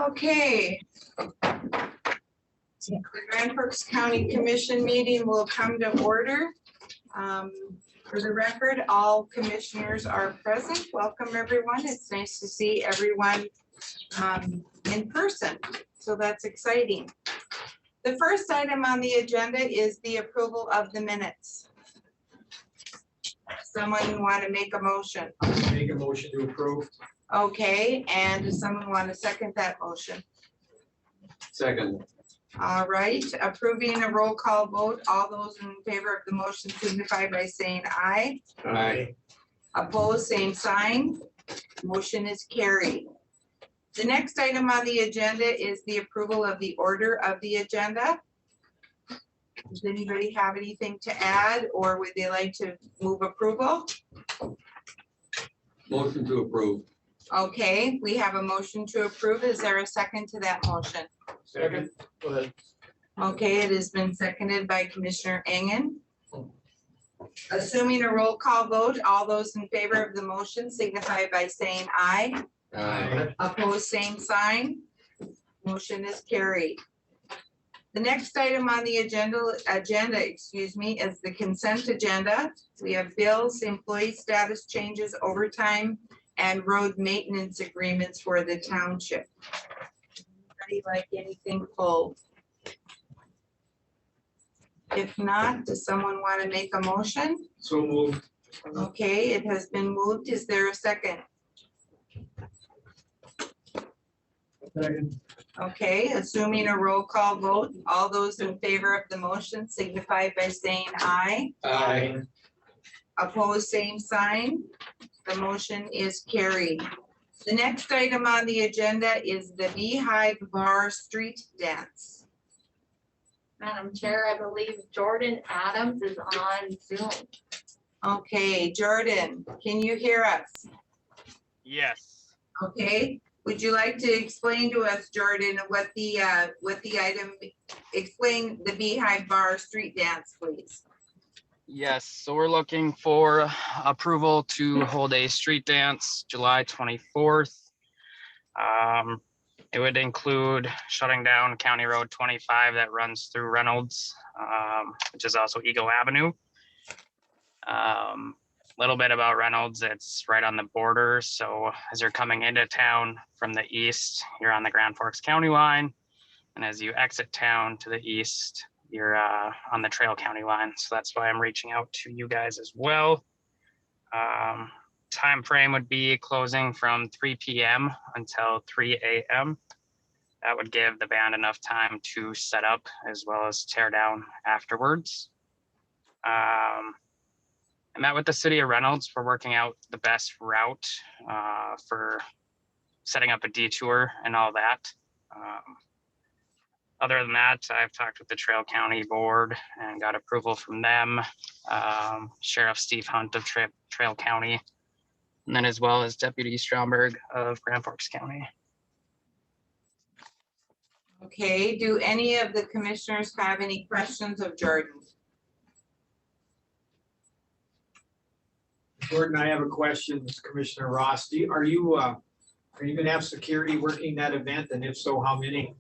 Okay. The Grand Forks County Commission meeting will come to order. For the record, all commissioners are present. Welcome, everyone. It's nice to see everyone in person. So that's exciting. The first item on the agenda is the approval of the minutes. Someone want to make a motion? Make a motion to approve. Okay, and does someone want to second that motion? Second. All right, approving a roll call vote. All those in favor of the motion signify by saying aye. Aye. Opposed, same sign. Motion is carried. The next item on the agenda is the approval of the order of the agenda. Does anybody have anything to add, or would they like to move approval? Motion to approve. Okay, we have a motion to approve. Is there a second to that motion? Second. Go ahead. Okay, it has been seconded by Commissioner Engen. Assuming a roll call vote, all those in favor of the motion signify by saying aye. Aye. Opposed, same sign. Motion is carried. The next item on the agenda, is the consent agenda. We have bills, employee status changes, overtime, and road maintenance agreements for the township. Anybody like anything pulled? If not, does someone want to make a motion? So moved. Okay, it has been moved. Is there a second? Second. Okay, assuming a roll call vote, all those in favor of the motion signify by saying aye. Aye. Opposed, same sign. The motion is carried. The next item on the agenda is the Beehive Bar Street Dance. Madam Chair, I believe Jordan Adams is on Zoom. Okay, Jordan, can you hear us? Yes. Okay, would you like to explain to us, Jordan, what the item, explain the Beehive Bar Street Dance, please? Yes, so we're looking for approval to hold a street dance July 24th. It would include shutting down County Road 25 that runs through Reynolds, which is also Eagle Avenue. Little bit about Reynolds, it's right on the border. So as you're coming into town from the east, you're on the Grand Forks County line. And as you exit town to the east, you're on the Trail County line. So that's why I'm reaching out to you guys as well. Time frame would be closing from 3 p.m. until 3 a.m. That would give the band enough time to set up as well as tear down afterwards. I met with the city of Reynolds for working out the best route for setting up a detour and all that. Other than that, I've talked with the Trail County Board and got approval from them. Sheriff Steve Hunt of Trail County, and then as well as Deputy Stromberg of Grand Forks County. Okay, do any of the commissioners have any questions of Jordan? Jordan, I have a question, Commissioner Ross. Are you gonna have security working that event? And if so, how many?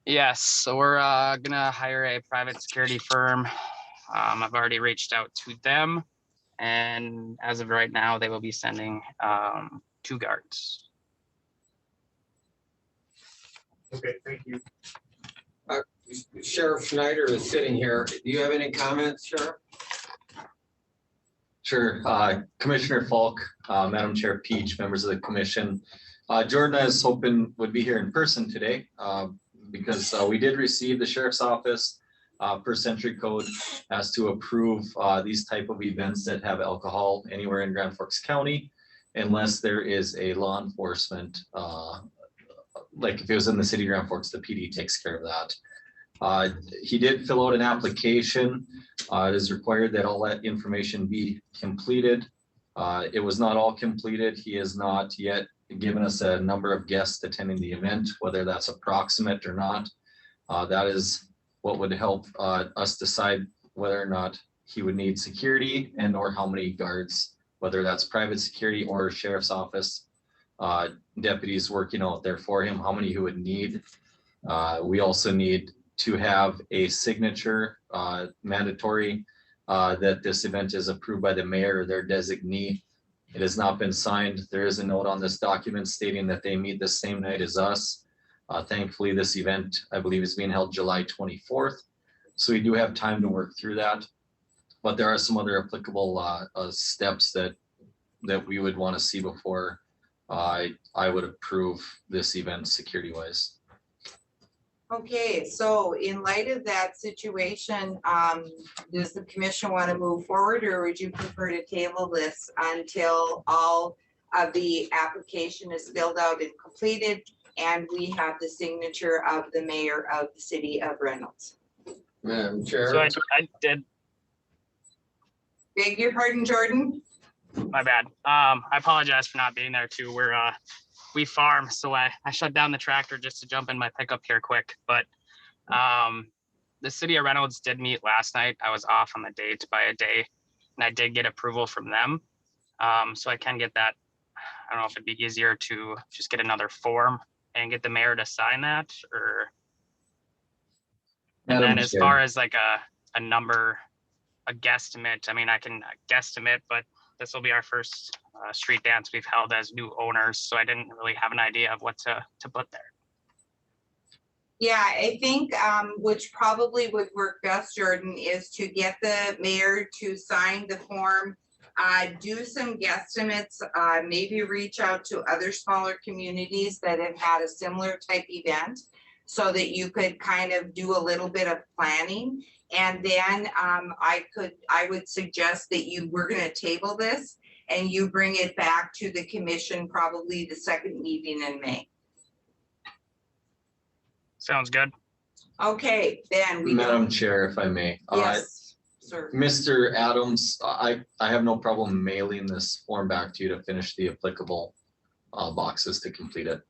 Yes, so we're gonna hire a private security firm. I've already reached out to them, and as of right now, they will be sending 2 guards. Okay, thank you. Sheriff Schneider is sitting here. Do you have any comments, Sheriff? Sure. Commissioner Falk, Madam Chair Peach, members of the commission. Jordan, I was hoping would be here in person today because we did receive the sheriff's office per century code as to approve these type of events that have alcohol anywhere in Grand Forks County, unless there is a law enforcement, like if it was in the city of Grand Forks, the PD takes care of that. He did fill out an application. It is required that all that information be completed. It was not all completed. He has not yet given us a number of guests attending the event, whether that's approximate or not. That is what would help us decide whether or not he would need security and or how many guards, whether that's private security or sheriff's office deputies working out there for him, how many he would need. We also need to have a signature mandatory that this event is approved by the mayor or their designee. It has not been signed. There is a note on this document stating that they meet the same night as us. Thankfully, this event, I believe, is being held July 24th. So we do have time to work through that. But there are some other applicable steps that we would want to see before I would approve this event security-wise. Okay, so in light of that situation, does the commission want to move forward, or would you prefer to table this until all of the application is filled out and completed and we have the signature of the mayor of the city of Reynolds? Madam So Chair, I did, Beg your pardon, Jordan? my bad. I apologize for not being there too. We farm, so I shut down the tractor just to jump in my pickup here quick. But the city of Reynolds did meet last night. I was off on the date by a day, and I did get approval from them. So I can get that. I don't know if it'd be easier to just get another form and get the mayor to sign that, or. And Madam then as Chair. far as like a number, a guesstimate, I mean, I can guesstimate, but this will be our first street dance we've held as new owners, so I didn't really have an idea of what to put there. Yeah, I think which probably would work best, Jordan, is to get the mayor to sign the form, do some guesstimates, maybe reach out to other smaller communities that have had a similar type event so that you could kind of do a little bit of planning. And then I would suggest that we're gonna table this and you bring it back to the commission, probably the second meeting in May. Sounds good. Okay, then we. Madam Chair, if I may. Yes, sir. Mr. Adams, I have no problem mailing this form back to you to finish the applicable boxes to complete it.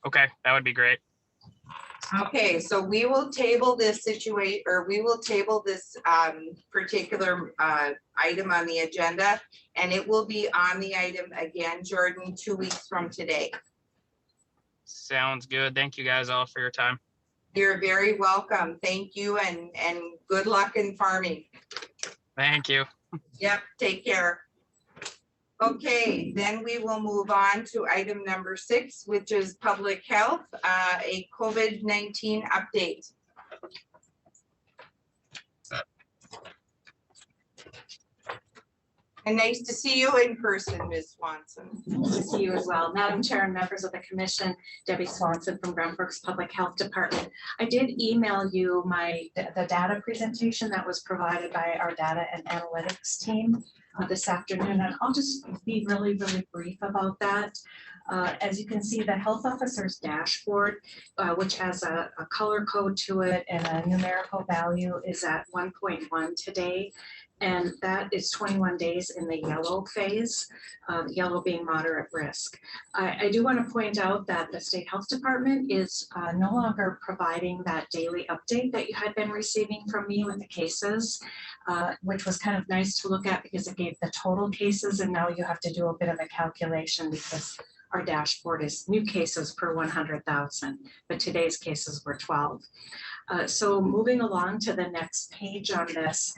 Okay, that would be great. Okay, so we will table this situation, or we will table this particular item on the agenda, and it will be on the item again, Jordan, 2 weeks from today. Sounds good. Thank you guys all for your time. You're very welcome. Thank you, and good luck in farming. Thank you. Yep, take care. Okay, then we will move on to item number 6, which is public health, a COVID-19 update. And nice to see you in person, Ms. Swanson. Nice to see you as well. Madam Chair and members of the commission, Debbie Swanson from Grand Forks Public Health Department. I did email you the data presentation that was provided by our data and analytics team this afternoon, and I'll just be really, really brief about that. As you can see, the health officer's dashboard, which has a color code to it and a numerical value, is at 1.1 today. And that is 21 days in the yellow phase, yellow being moderate risk. I do want to point out that the state health department is no longer providing that daily update that you had been receiving from me with the cases, which was kind of nice to look at because it gave the total cases, and now you have to do a bit of a calculation because our dashboard is new cases per 100,000, but today's cases were 12. So moving along to the next page on this,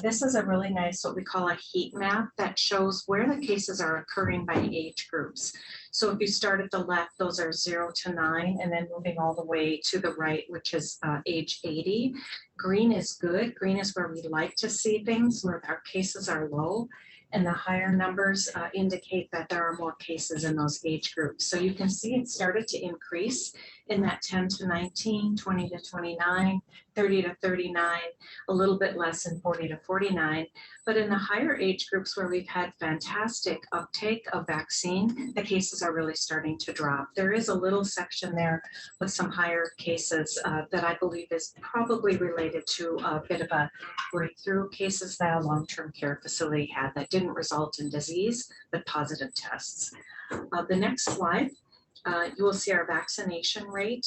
this is a really nice, what we call a heat map that shows where the cases are occurring by age groups. So if you start at the left, those are 0 to 9, and then moving all the way to the right, which is age 80. Green is good. Green is where we like to see things, where our cases are low. And the higher numbers indicate that there are more cases in those age groups. So you can see it started to increase in that 10 to 19, 20 to 29, 30 to 39, a little bit less in 40 to 49. But in the higher age groups where we've had fantastic uptake of vaccine, the cases are really starting to drop. There is a little section there with some higher cases that I believe is probably related to a bit of a breakthrough cases that a long-term care facility had that didn't result in disease, but positive tests. The next slide. You will see our vaccination rate.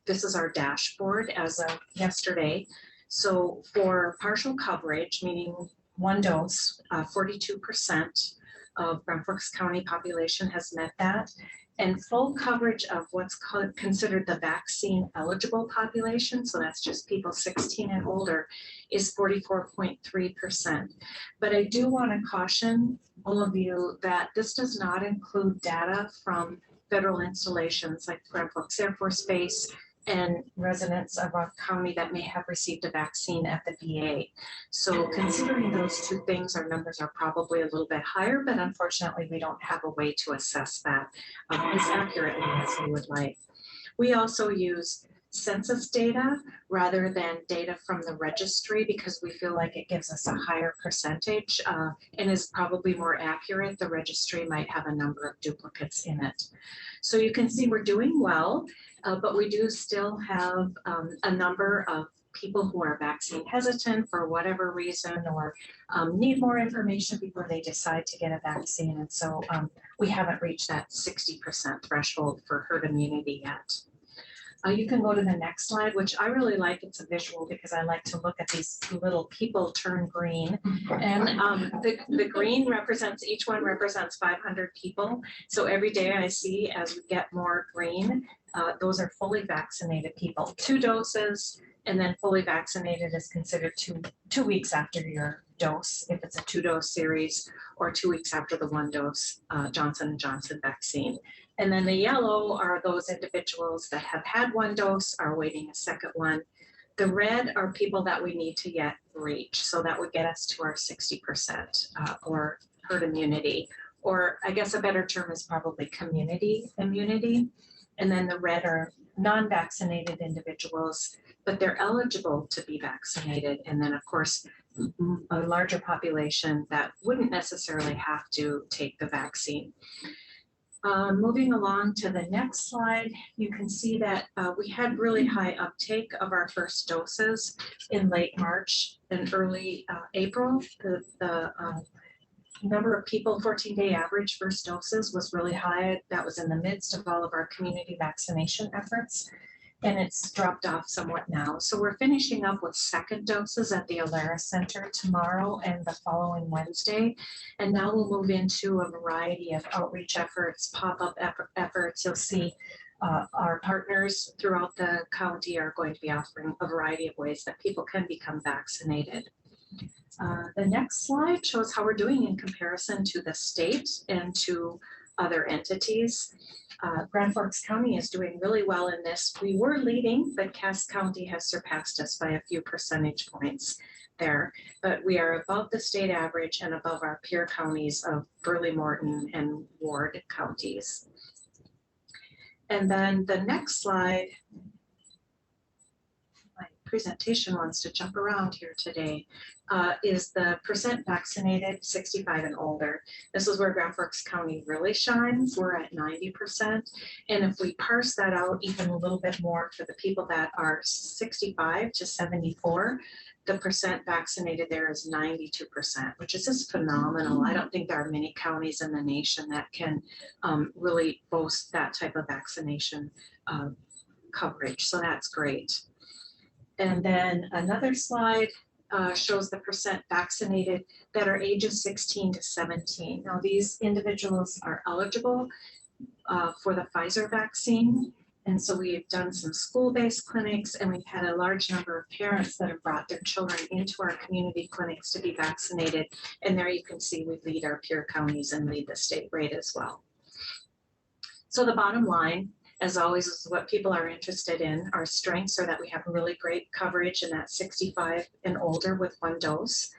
This is our dashboard as of yesterday. So for partial coverage, meaning one dose, 42%. of Grand Forks County population has met that. And full coverage of what's considered the vaccine eligible population, so that's just people 16 and older, is 44.3%. But I do want to caution all of you that this does not include data from federal installations like Grand Forks Air Force Base and residents of our county that may have received a vaccine at the VA. So considering those two things, our numbers are probably a little bit higher, but unfortunately we don't have a way to assess that as accurately as we would like. We also use census data rather than data from the registry because we feel like it gives us a higher percentage and is probably more accurate. The registry might have a number of duplicates in it. So you can see we're doing well, but we do still have a number of people who are vaccine hesitant for whatever reason or need more information before they decide to get a vaccine. And so we haven't reached that 60% threshold for herd immunity yet. You can go to the next slide, which I really like. It's a visual because I like to look at these little people turn green. And the green represents, each one represents 500 people. So every day I see as we get more green, those are fully vaccinated people. 2 doses, and then fully vaccinated is considered two weeks after your dose, if it's a 2-dose series, or 2 weeks after the 1-dose Johnson & Johnson vaccine. And then the yellow are those individuals that have had 1 dose, are waiting a second one. The red are people that we need to yet reach. So that would get us to our 60% or herd immunity, or I guess a better term is probably community immunity. And then the red are non-vaccinated individuals, but they're eligible to be vaccinated. And then of course, a larger population that wouldn't necessarily have to take the vaccine. Moving along to the next slide, you can see that we had really high uptake of our first doses in late March and early April. The number of people, 14-day average first doses was really high. That was in the midst of all of our community vaccination efforts. And it's dropped off somewhat now. So we're finishing up with second doses at the Alara Center tomorrow and the following Wednesday. And now we'll move into a variety of outreach efforts, pop-up efforts. You'll see our partners throughout the county are going to be offering a variety of ways that people can become vaccinated. The next slide shows how we're doing in comparison to the state and to other entities. Grand Forks County is doing really well in this. We were leading, but Cass County has surpassed us by a few percentage points there. But we are above the state average and above our peer counties of Burley, Morton, and Ward counties. And then the next slide, my presentation wants to jump around here today, is the percent vaccinated 65 and older. This is where Grand Forks County really shines. We're at 90%. And if we parse that out even a little bit more for the people that are 65 to 74, the percent vaccinated there is 92%, which is just phenomenal. I don't think there are many counties in the nation that can really boast that type of vaccination coverage. So that's great. And then another slide shows the percent vaccinated that are ages 16 to 17. Now these individuals are eligible for the Pfizer vaccine. And so we've done some school-based clinics, and we've had a large number of parents that have brought their children into our community clinics to be vaccinated. And there you can see we lead our peer counties and lead the state rate as well. So the bottom line, as always, is what people are interested in. Our strengths are that we have really great coverage in that 65 and older with 1 dose,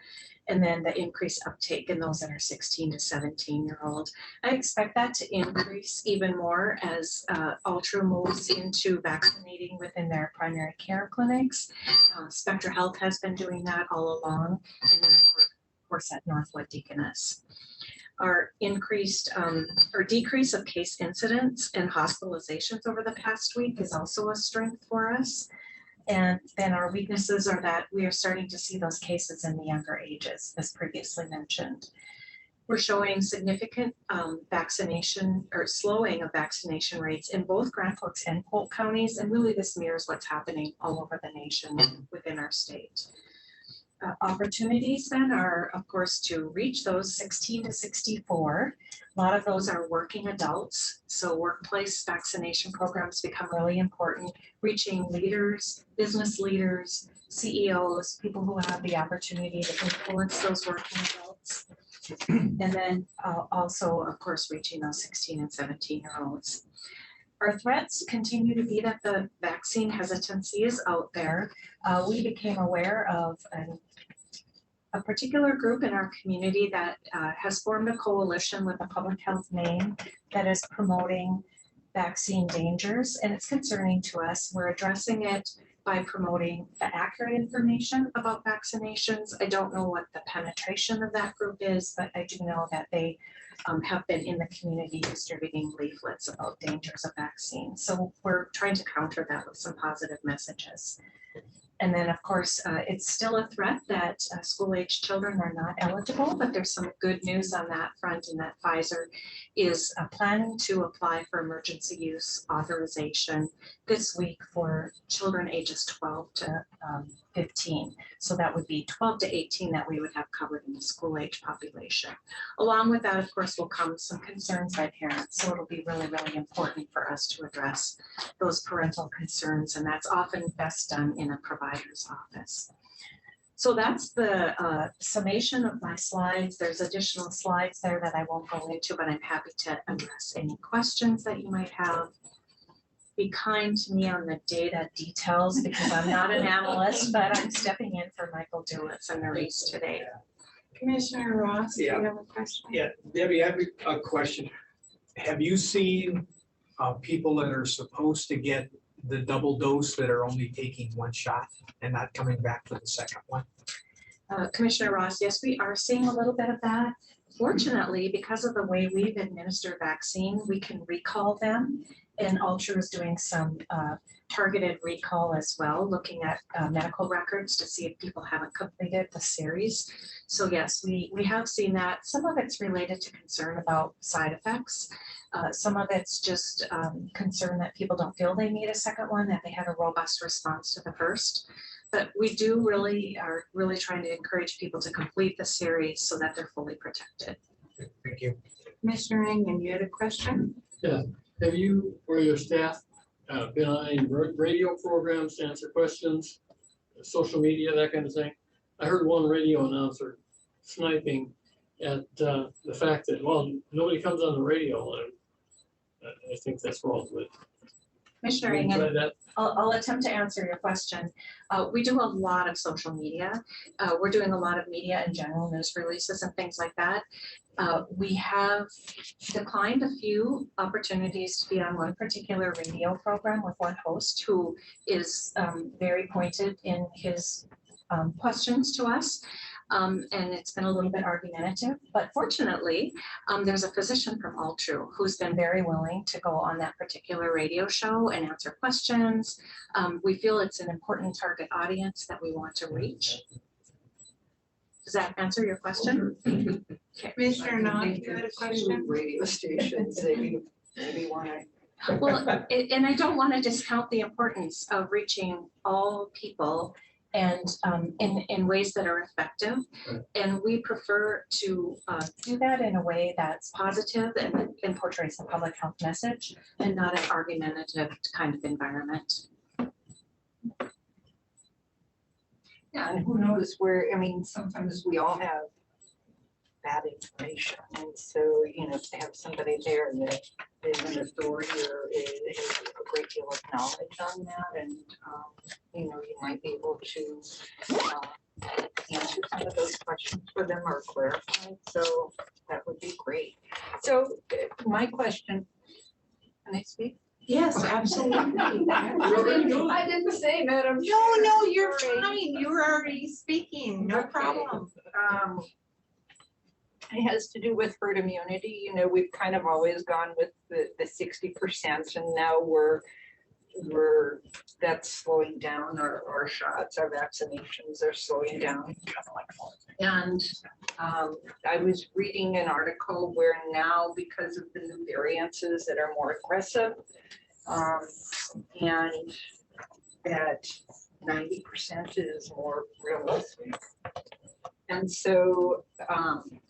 and then the increased uptake in those that are 16 to 17-year-old. I expect that to increase even more as Ultra moves into vaccinating within their primary care clinics. Spectra Health has been doing that all along, and then of course at Northwood Deaconess. Our increased or decrease of case incidents and hospitalizations over the past week is also a strength for us. And then our weaknesses are that we are starting to see those cases in the younger ages, as previously mentioned. We're showing significant vaccination or slowing of vaccination rates in both Grand Forks and Polk counties. And really this mirrors what's happening all over the nation within our state. opportunities then are, of course, to reach those 16 to 64. A lot of those are working adults, so workplace vaccination programs become really important, reaching leaders, business leaders, CEOs, people who have the opportunity to influence those working adults. And then also, of course, reaching those 16 and 17-year-olds. Our threats continue to be that the vaccine hesitancy is out there. We became aware of a particular group in our community that has formed a coalition with a public health name that is promoting vaccine dangers, and it's concerning to us. We're addressing it by promoting the accurate information about vaccinations. I don't know what the penetration of that group is, but I do know that they have been in the community distributing leaflets about dangers of vaccines. So we're trying to counter that with some positive messages. And then, of course, it's still a threat that school-age children are not eligible, but there's some good news on that front, and that Pfizer is planning to apply for emergency use authorization this week for children ages 12 to 15. So that would be 12 to 18 that we would have covered in the school-age population. Along with that, of course, will come some concerns by parents. So it'll be really, really important for us to address those parental concerns, and that's often best done in a provider's office. So that's the summation of my slides. There's additional slides there that I won't go into, but I'm happy to address any questions that you might have. Be kind to me on the data details because I'm not an analyst, but I'm stepping in for Michael Dewitz and Maurice today. Commissioner Ross, do you Yeah. have a question? Yeah, Debbie, I have a question. Have you seen people that are supposed to get the double dose that are only taking one shot and not coming back for the second one? Commissioner Ross, yes, we are seeing a little bit of that. Fortunately, because of the way we've administered vaccine, we can recall them. And Ultra is doing some targeted recall as well, looking at medical records to see if people haven't completed the series. So yes, we have seen that. Some of it's related to concern about side effects. Some of it's just concern that people don't feel they need a second one, that they had a robust response to the first. But we are really trying to encourage people to complete the series so that they're fully protected. Thank you. Commissioner Engen, you had a question? Yeah, have you or your staff been on any radio programs to answer questions, social media, that kind of thing? I heard one radio announcer sniping at the fact that, well, nobody comes on the radio, and I think that's wrong with. Commissioner Have you Engen, tried that? I'll attempt to answer your question. We do a lot of social media. We're doing a lot of media in general, news releases and things like that. We have declined a few opportunities to be on one particular radio program with one host who is very pointed in his questions to us. And it's been a little bit argumentative, but fortunately, there's a physician from Altru who's been very willing to go on that particular radio show and answer questions. We feel it's an important target audience that we want to reach. Does that answer your question? Okay. Commissioner Knopf, you had a question? Radio stations, maybe want to. Well, and I don't want to discount the importance of reaching all people and in ways that are effective. And we prefer to do that in a way that's positive and portrays a public health message and not an argumentative kind of environment. Yeah, and who knows where, I mean, sometimes we all have bad information. And so, to have somebody there that is an authority or has a great deal of knowledge on that, and, you might be able to answer some of those questions for them or clarify. So that would be great. So my question, can I speak? Yes, absolutely. I didn't say, Madam. No, you're Sorry. fine. You were already speaking. No Okay. problem. It has to do with herd immunity. We've kind of always gone with the 60%, and now that's slowing down. Our shots, our vaccinations are slowing down. And I was reading an article where now, because of the new variances that are more aggressive, and that 90% is more realistic. And so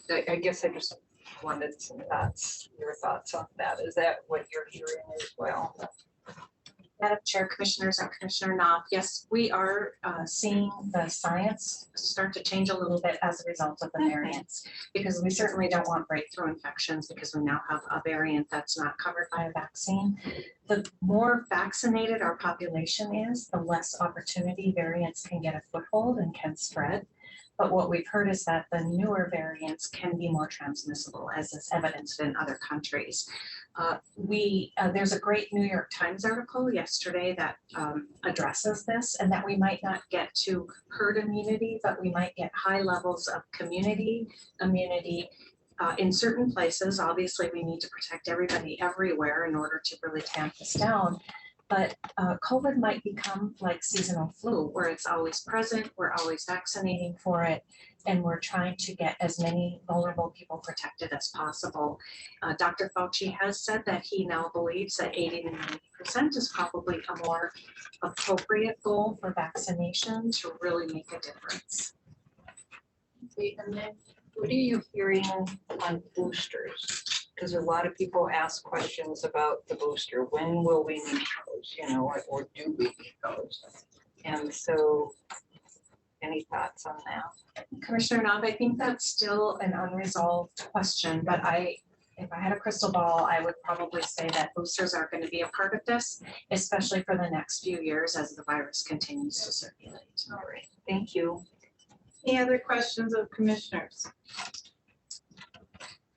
I guess I just wanted some thoughts, your thoughts on that. Is that what you're hearing as well? Madam Chair, Commissioners, and Commissioner Knopf, yes, we are seeing the science start to change a little bit as a result of the variants, because we certainly don't want breakthrough infections because we now have a variant that's not covered by a vaccine. The more vaccinated our population is, the less opportunity variants can get a foothold and can spread. But what we've heard is that the newer variants can be more transmissible, as is evidenced in other countries. There's a great New York Times article yesterday that addresses this, and that we might not get to herd immunity, but we might get high levels of community immunity in certain places. Obviously, we need to protect everybody everywhere in order to really tamp this down. But COVID might become like seasonal flu, where it's always present, we're always vaccinating for it, and we're trying to get as many vulnerable people protected as possible. Dr. Fauci has said that he now believes that 80 to 90% is probably a more appropriate goal for vaccination to really make a difference. And then what are you hearing on boosters? Because a lot of people ask questions about the booster. When will we need those, or do we need those? And so any thoughts on that? Commissioner Knopf, I think that's still an unresolved question, but if I had a crystal ball, I would probably say that boosters are going to be a part of this, especially for the next few years as the virus continues to circulate. All right, thank you. Any other questions of commissioners?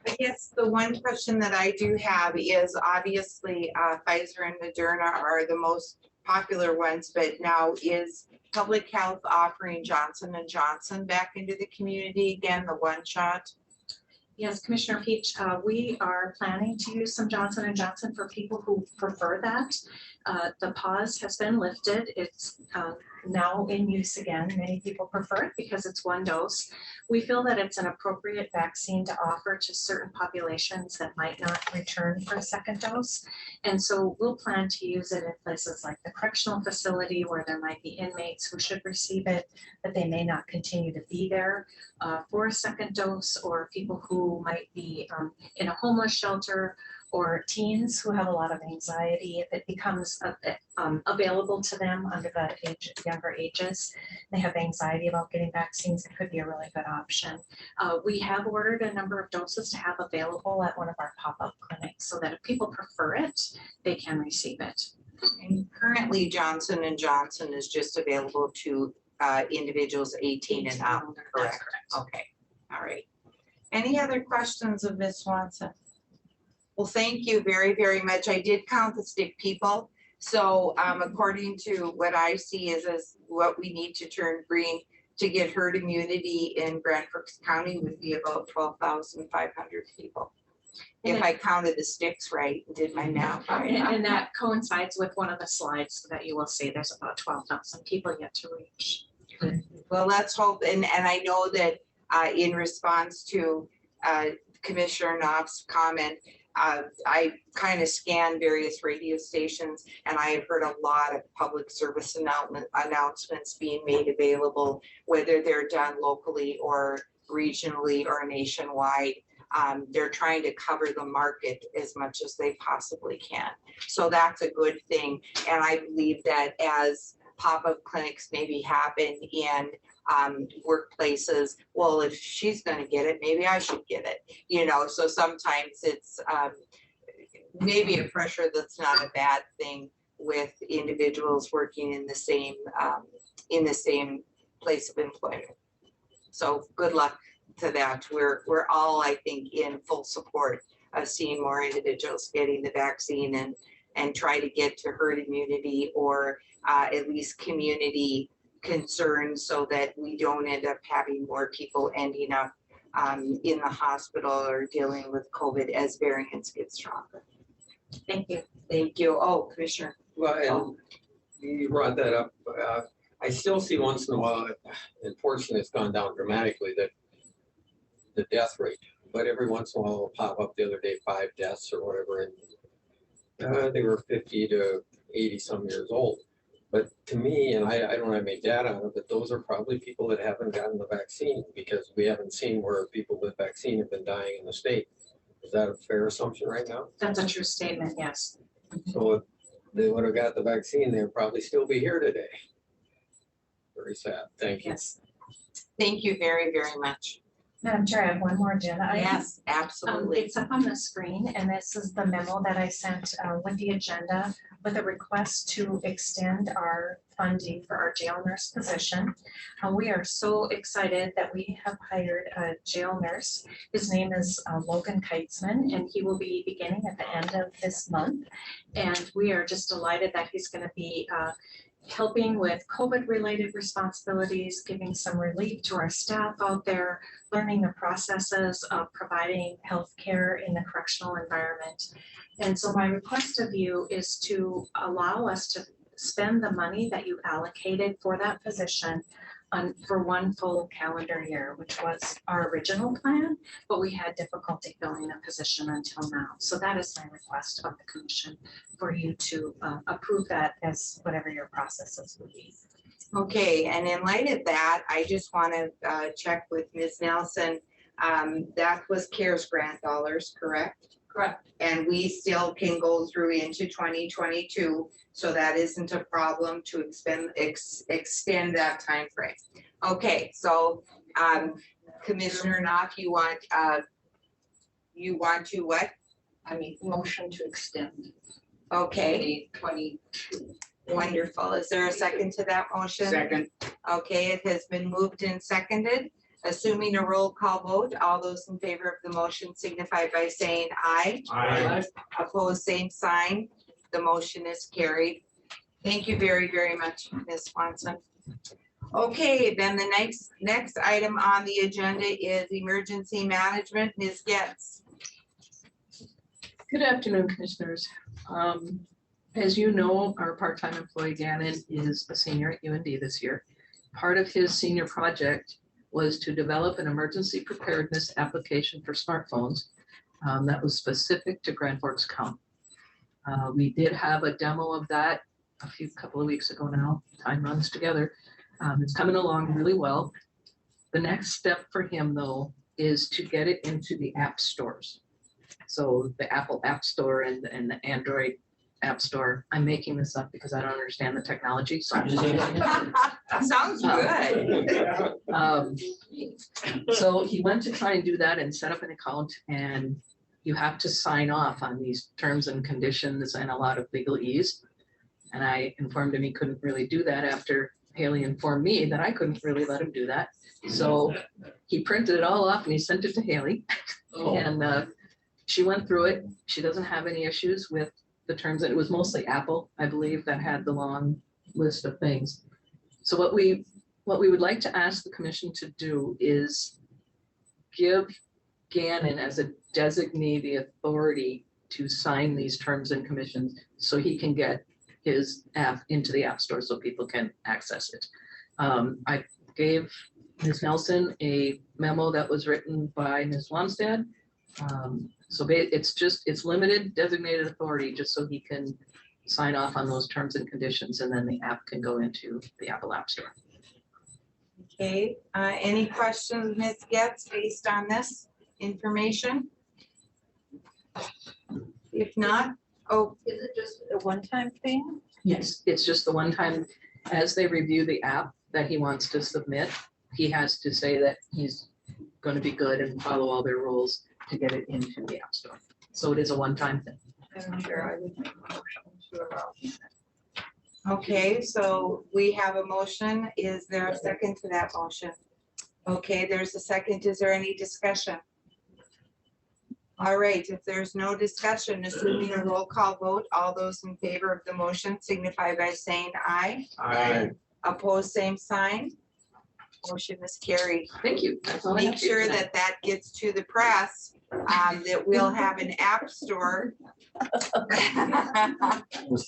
I guess the one question that I do have is obviously Pfizer and Moderna are the most popular ones, but now is Public Health offering Johnson & Johnson back into the community again, the one shot? Yes, Commissioner Peach, we are planning to use some Johnson & Johnson for people who prefer that. The pause has been lifted. It's now in use again. Many people prefer it because it's one dose. We feel that it's an appropriate vaccine to offer to certain populations that might not return for a second dose. And so we'll plan to use it in places like the correctional facility where there might be inmates who should receive it, but they may not continue to be there for a second dose, or people who might be in a homeless shelter, or teens who have a lot of anxiety. If it becomes available to them under the younger ages, they have anxiety about getting vaccines, it could be a really good option. We have ordered a number of doses to have available at one of our pop-up clinics so that if people prefer it, they can receive it. And currently Johnson & Johnson is just available to individuals 18 and up, correct? That's correct. Okay, all right. Any other questions of Ms. Swanson? Well, thank you very, very much. I did count the sick people. So according to what I see is what we need to turn green to get herd immunity in Grand Forks County would be about 12,500 people. If I counted the sticks right, and did my math right. And that coincides with one of the slides that you will see. There's about 12,000 people yet to reach. Well, let's hope, and I know that in response to Commissioner Knopf's comment, I kind of scanned various radio stations, and I have heard a lot of public service announcements being made available, whether they're done locally or regionally or nationwide. They're trying to cover the market as much as they possibly can. So that's a good thing. And I believe that as pop-up clinics maybe happen in workplaces, well, if she's going to get it, maybe I should get it, so sometimes it's maybe a pressure that's not a bad thing with individuals working in the same place of employment. So good luck to that. We're all, I think, in full support of seeing more individuals getting the vaccine and try to get to herd immunity, or at least community concerns, so that we don't end up having more people ending up in the hospital or dealing with COVID as variants get stronger. Thank you. Thank you. Oh, Commissioner. Well, and you brought that up. I still see once in a while, unfortunately, it's gone down dramatically, that the death rate, but every once in a while it'll pop up. The other day, 5 deaths or whatever, and they were 50 to 80 some years old. But to me, and I don't have any data on it, but those are probably people that haven't gotten the vaccine because we haven't seen where people with vaccine have been dying in the state. Is that a fair assumption right now? That's a true statement, yes. So if they would have got the vaccine, they'd probably still be here today. Very sad. Thank you. Yes. Thank you very, very much. Madam Chair, I have one more agenda item. Yes, absolutely. It's up on the screen, and this is the memo that I sent with the agenda with a request to extend our funding for our jail nurse position. We are so excited that we have hired a jail nurse. His name is Logan Keitzman, and he will be beginning at the end of this month. And we are just delighted that he's going to be helping with COVID-related responsibilities, giving some relief to our staff out there, learning the processes of providing healthcare in the correctional environment. And so my request of you is to allow us to spend the money that you allocated for that position for one full calendar year, which was our original plan, but we had difficulty filling the position until now. So that is my request of the commission for you to approve that as whatever your processes would be. Okay, and in light of that, I just want to check with Ms. Nelson. That was CARES grant dollars, correct? Correct. And we still can go through into 2022, so that isn't a problem to extend that time frame. Okay, so Commissioner Knock, you want to what? I mean, motion to extend. Okay, 2022. wonderful. Is there a second to that motion? Second. Okay, it has been moved and seconded. Assuming a roll call vote, all those in favor of the motion signify by saying aye. Aye. Opposed, same sign. The motion is carried. Thank you very, very much, Ms. Swanson. Okay, then the next item on the agenda is emergency management. Ms. Getz. Good afternoon, Commissioners. As you know, our part-time employee Gannon is a senior at UND this year. Part of his senior project was to develop an emergency preparedness application for smartphones that was specific to Grand Forks County. We did have a demo of that a couple of weeks ago now. Time runs together. It's coming along really well. The next step for him, though, is to get it into the app stores. So the Apple App Store and the Android App Store. I'm making this up because I don't understand the technology, so I'm just using it. Sounds good. So he went to try and do that and set up an account, and you have to sign off on these terms and conditions and a lot of legalese. And I informed him he couldn't really do that after Haley informed me that I couldn't really let him do that. So he printed it all off and he sent it to Haley. Oh. And she went through it. She doesn't have any issues with the terms. It was mostly Apple, I believe, that had the long list of things. So what we would like to ask the commission to do is give Gannon as a designee the authority to sign these terms and conditions so he can get his app into the App Store so people can access it. I gave Ms. Nelson a memo that was written by Ms. Lomstad. So it's limited designated authority just so he can sign off on those terms and conditions, and then the app can go into the Apple App Store. Okay, any questions, Ms. Getz, based on this information? If not, Is it just a one-time thing? Yes, it's just the one time, as they review the app that he wants to submit, he has to say that he's going to be good and follow all their rules to get it into the App Store. So it is a one-time thing. I'm sure I would make a motion to allow. okay, so we have a motion. Is there a second to that motion? Okay, there's a second. Is there any discussion? All right, if there's no discussion, assuming a roll call vote, all those in favor of the motion signify by saying aye. Aye. Opposed, same sign. Motion is carried. Thank you. That's all I have Make for you sure tonight. that gets to the press, that we'll have an app store.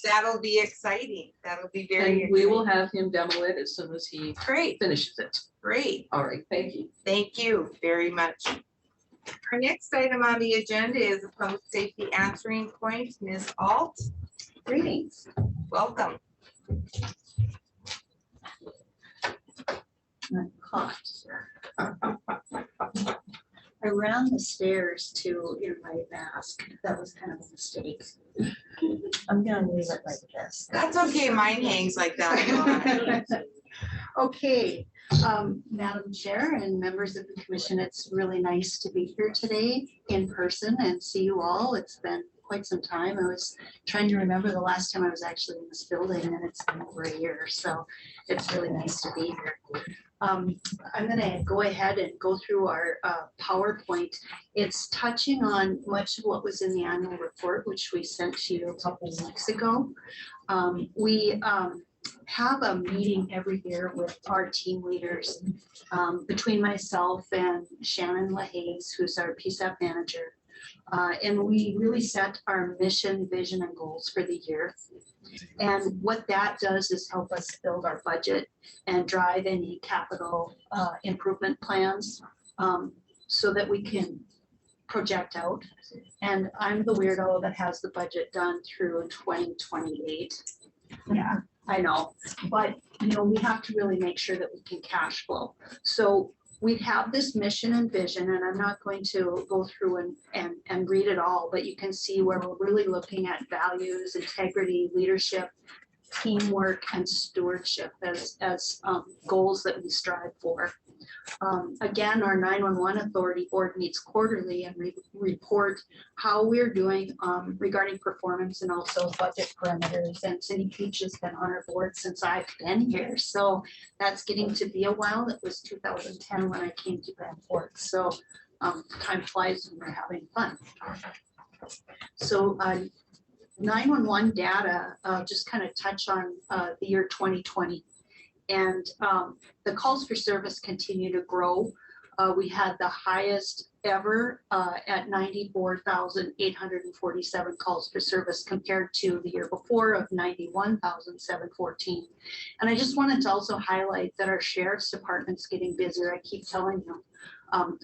That'll be exciting. That'll be very And we will exciting. have him demo it as soon as he Great, finishes it. great. All right, thank you. Thank you very much. Our next item on the agenda is a public safety answering point. Ms. Alt, Greetings. welcome. I'm caught. I ran the stairs in my mask. That was kind of a mistake. I'm gonna leave it like this. That's okay, mine hangs like that. Okay, Madam Chair and members of the commission, it's really nice to be here today in person and see you all. It's been quite some time. I was trying to remember the last time I was actually in this building, and it's been over a year, so it's really nice to be here. I'm gonna go ahead and go through our PowerPoint. It's touching on much of what was in the annual report, which we sent to you a couple of weeks ago. We have a meeting every year with our team leaders, between myself and Shannon LaHaze, who's our PSAP manager. And we really set our mission, vision, and goals for the year. And what that does is help us build our budget and drive any capital improvement plans, so that we can project out. And I'm the weirdo that has the budget done through 2028. Yeah, I know, but we have to really make sure that we can cash flow. So we have this mission and vision, and I'm not going to go through and read it all, but you can see where we're really looking at values, integrity, leadership, teamwork, and stewardship as goals that we strive for. Again, our 911 Authority Board meets quarterly and report how we're doing regarding performance and also budget parameters. And Cindy Peach has been on our board since I've been here. So that's getting to be a while. It was 2010 when I came to Grand Forks. So time flies when we're having fun. So 911 data, just kind of touch on the year 2020. And the calls for service continue to grow. We had the highest ever at 94,847 calls for service compared to the year before of 91,714. And I just wanted to also highlight that our sheriff's department's getting busier. I keep telling you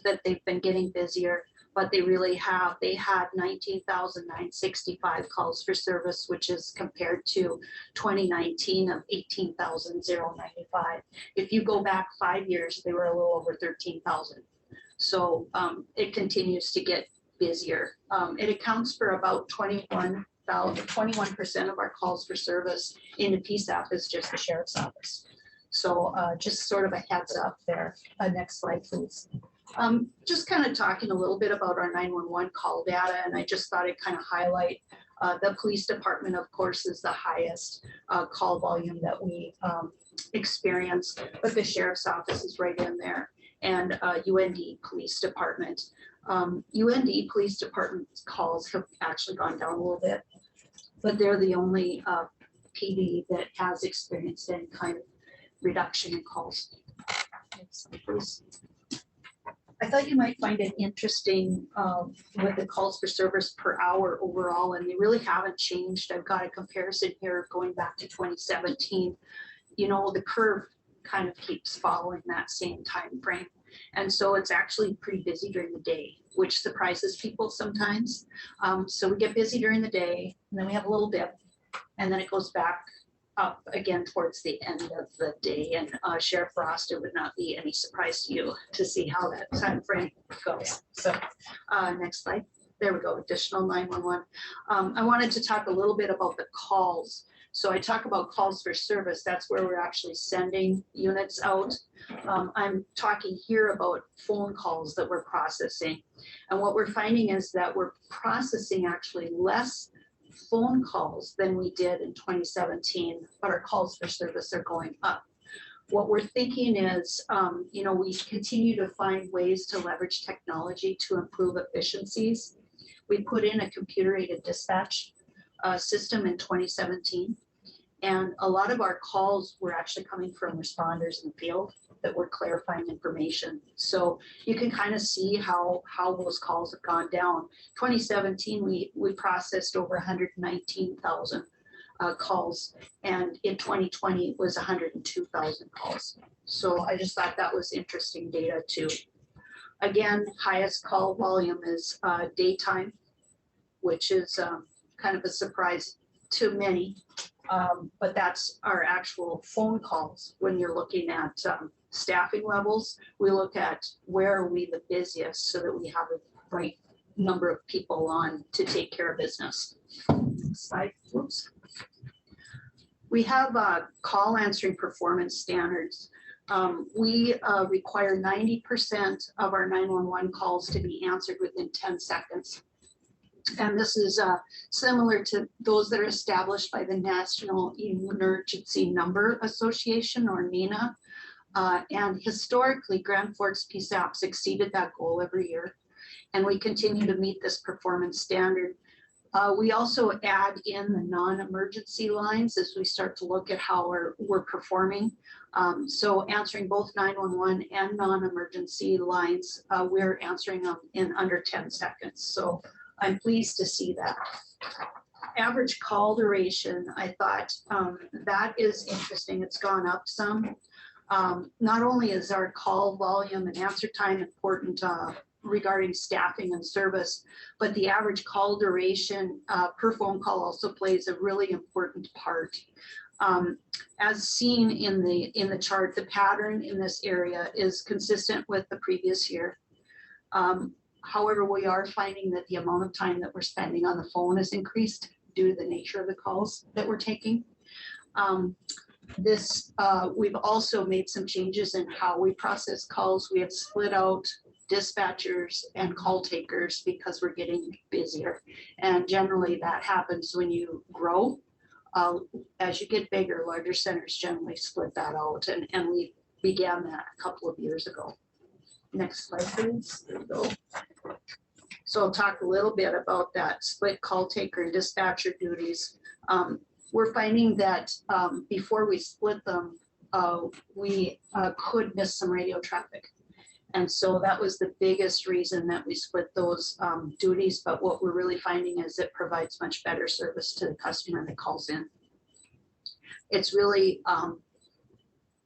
that they've been getting busier, but they really have. They had 19,965 calls for service, which is compared to 2019 of 18,095. If you go back 5 years, they were a little over 13,000. So it continues to get busier. It accounts for about 21% of our calls for service in the PSAP is just the sheriff's office. So just sort of a heads up there. Next slide, please. Just kind of talking a little bit about our 911 call data, and I just thought I'd kind of highlight the police department, of course, is the highest call volume that we experience, but the sheriff's office is right in there, and UND Police Department. UND Police Department calls have actually gone down a little bit, but they're the only PD that has experienced any kind of reduction in calls. I thought you might find it interesting with the calls for service per hour overall, and they really haven't changed. I've got a comparison here going back to 2017. The curve kind of keeps following that same time frame. And so it's actually pretty busy during the day, which surprises people sometimes. So we get busy during the day, and then we have a little dip, and then it goes back up again towards the end of the day. And Sheriff Frost, it would not be any surprise to you to see how that time frame goes. So next slide. There we go, additional 911. I wanted to talk a little bit about the calls. So I talk about calls for service. That's where we're actually sending units out. I'm talking here about phone calls that we're processing. And what we're finding is that we're processing actually less phone calls than we did in 2017, but our calls for service are going up. What we're thinking is, we continue to find ways to leverage technology to improve efficiencies. We put in a computer-aided dispatch system in 2017, and a lot of our calls were actually coming from responders in the field that were clarifying information. So you can kind of see how those calls have gone down. 2017, we processed over 119,000 calls, and in 2020 it was 102,000 calls. So I just thought that was interesting data too. Again, highest call volume is daytime, which is kind of a surprise to many. But that's our actual phone calls. When you're looking at staffing levels, we look at where are we the busiest so that we have the right number of people on to take care of business. Slide, whoops. We have call answering performance standards. We require 90% of our 911 calls to be answered within 10 seconds. And this is similar to those that are established by the National Emergency Number Association, or NENA. And historically, Grand Forks PSAPs exceeded that goal every year. And we continue to meet this performance standard. We also add in the non-emergency lines as we start to look at how we're performing. So answering both 911 and non-emergency lines, we're answering them in under 10 seconds. So I'm pleased to see that. Average call duration, I thought that is interesting. It's gone up some. Not only is our call volume and answer time important regarding staffing and service, but the average call duration per phone call also plays a really important part. As seen in the chart, the pattern in this area is consistent with the previous year. However, we are finding that the amount of time that we're spending on the phone has increased due to the nature of the calls that we're taking. We've also made some changes in how we process calls. We have split out dispatchers and call takers because we're getting busier. And generally that happens when you grow. As you get bigger, larger centers generally split that out. And we began that a couple of years ago. Next slide, please. There we go. So I'll talk a little bit about that split call taker and dispatcher duties. We're finding that before we split them, we could miss some radio traffic. And so that was the biggest reason that we split those duties. But what we're really finding is it provides much better service to the customer that calls in. It's really,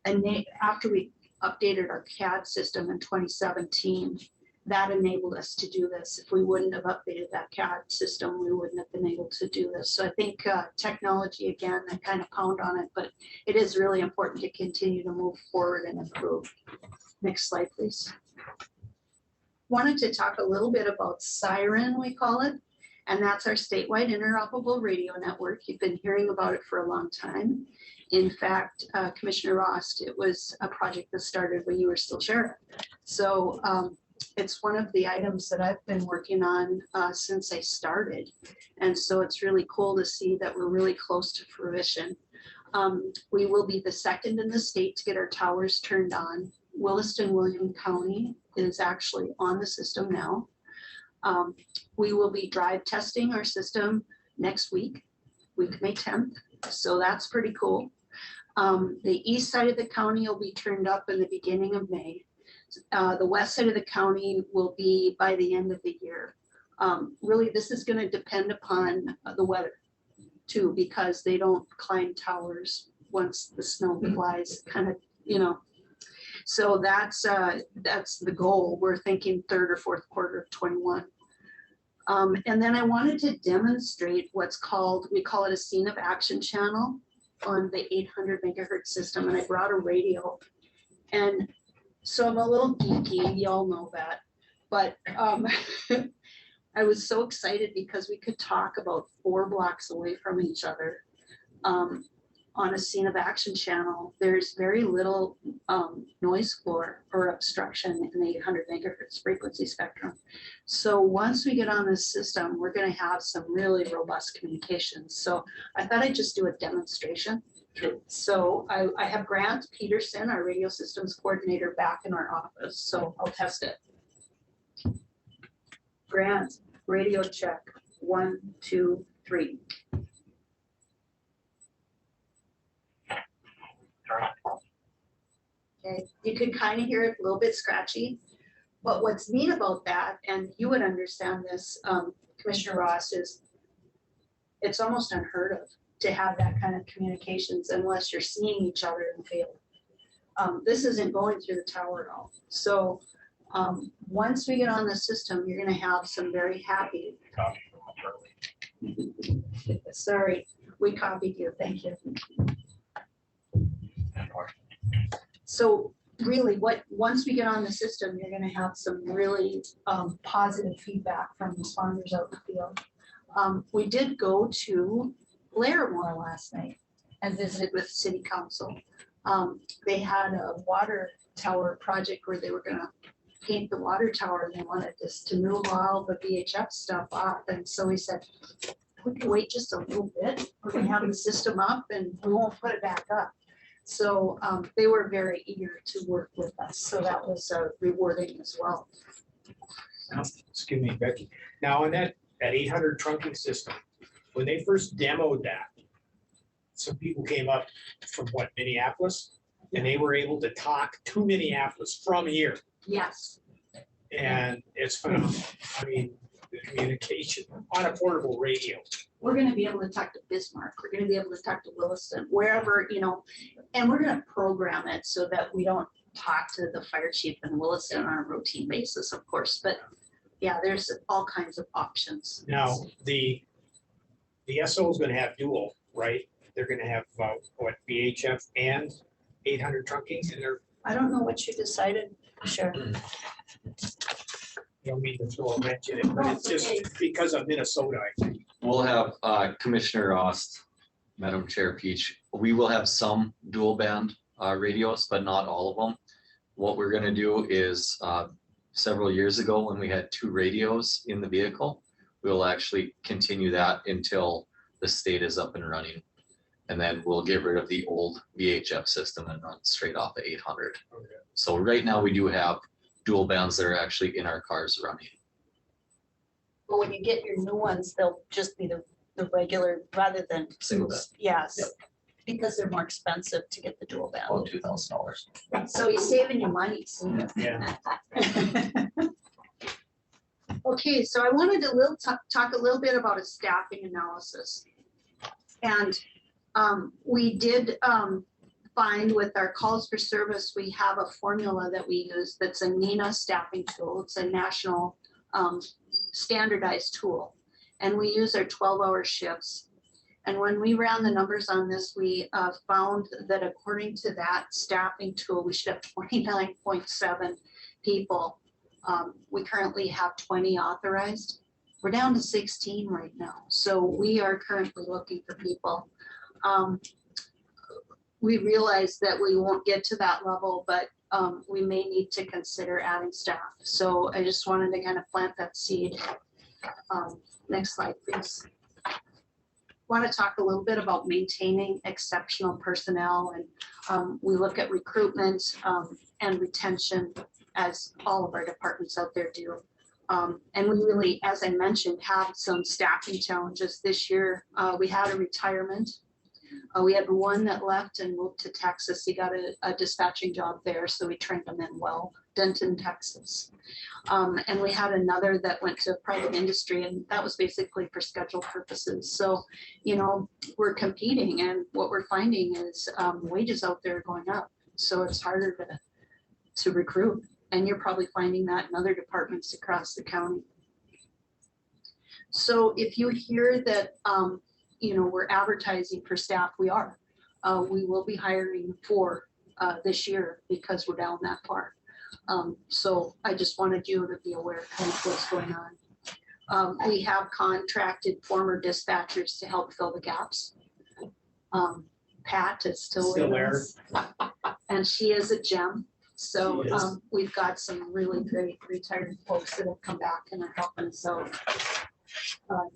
and after we updated our CAD system in 2017, that enabled us to do this. If we wouldn't have updated that CAD system, we wouldn't have been able to do this. So I think technology, again, I kind of pound on it, but it is really important to continue to move forward and improve. Next slide, please. Wanted to talk a little bit about Siren, we call it, and that's our statewide interoperable radio network. You've been hearing about it for a long time. In fact, Commissioner Ross, it was a project that started when you were still sheriff. So it's one of the items that I've been working on since I started. And so it's really cool to see that we're really close to fruition. We will be the second in the state to get our towers turned on. Williston-William County is actually on the system now. We will be drive testing our system next week, May 10th. So that's pretty cool. The east side of the county will be turned up in the beginning of May. The west side of the county will be by the end of the year. Really, this is going to depend upon the weather too, because they don't climb towers once the snow flies, kind of, you know. So that's the goal. We're thinking third or fourth quarter of 21. And then I wanted to demonstrate what's called, we call it a scene of action channel on the 800 megahertz system. And I brought a radio. And so I'm a little geeky, y'all know that. But I was so excited because we could talk about 4 blocks away from each other. On a scene of action channel, there's very little noise floor or obstruction in the 800 megahertz frequency spectrum. So once we get on this system, we're going to have some really robust communications. So I thought I'd just do a demonstration. Sure. So I have Grant Peterson, our radio systems coordinator, back in our office. So I'll test it. Grant, radio check. 1, 2, 3. Okay, you can kind of hear it a little bit scratchy, but what's neat about that, and you would understand this, Commissioner Ross, is it's almost unheard of to have that kind of communications unless you're seeing each other in the field. This isn't going through the tower at all. So once we get on the system, you're going to have some very happy. Sorry. We copied you, thank you. So really once we get on the system, you're gonna have some really positive feedback from responders out in the field. We did go to Larimore last night and visited with city council. They had a water tower project where they were gonna paint the water tower and they wanted us to move all the VHF stuff up. And so we said, we can wait just a little bit. We're gonna have the system up and we won't put it back up. So they were very eager to work with us. So that was rewarding as well. Now, excuse me, Becky. Now, on that 800 trunking system, when they first demoed that, some people came up from what, Minneapolis? And they were able to talk to Minneapolis from here. Yes. And it's phenomenal. I mean, the communication on a portable radio. We're gonna be able to talk to Bismarck. We're gonna be able to talk to Williston, wherever, and we're gonna program it so that we don't talk to the fire chief in Williston on a routine basis, of course, but yeah, there's all kinds of options. Now, the SO is gonna have dual, right? They're gonna have what, VHF and 800 trunking, and they're, I don't know what you decided, sure. you don't mean to throw a wrench in it, but it's just because of Minnesota, I think. We'll have Commissioner Rost, Madam Chair Peach, we will have some dual band radios, but not all of them. What we're gonna do is several years ago when we had 2 radios in the vehicle, we'll actually continue that until the state is up and running. And then we'll get rid of the old VHF system and run straight off of 800. Okay. So right now we do have dual bands that are actually in our cars running. But when you get your new ones, they'll just be the regular rather than. Single band. Yes, Yep. because they're more expensive to get the dual band. About $2,000. So he's saving you money. See? Yeah. Okay, so I wanted to talk a little bit about a staffing analysis. And we did find with our calls for service, we have a formula that we use that's a NINA staffing tool. It's a national standardized tool. And we use our 12-hour shifts. And when we ran the numbers on this, we found that according to that staffing tool, we should have 29.7 people. We currently have 20 authorized. We're down to 16 right now. So we are currently looking for people. We realize that we won't get to that level, but we may need to consider adding staff. So I just wanted to kind of plant that seed. Next slide, please. Want to talk a little bit about maintaining exceptional personnel, and we look at recruitment and retention as all of our departments out there do. And we really, as I mentioned, have some staffing challenges this year. We had a retirement. We had one that left and moved to Texas. He got a dispatching job there, so we trained him in well, Denton, Texas. And we had another that went to private industry, and that was basically for schedule purposes. So, we're competing, and what we're finding is wages out there are going up. So it's harder to recruit. And you're probably finding that in other departments across the county. So if you hear that, we're advertising for staff, we are. We will be hiring for this year because we're down that far. So I just wanted you to be aware of kind of what's going on. We have contracted former dispatchers to help fill the gaps. Pat is still with there. us, and she is a gem. So She is. we've got some really great retired folks that have come back and are helping us out.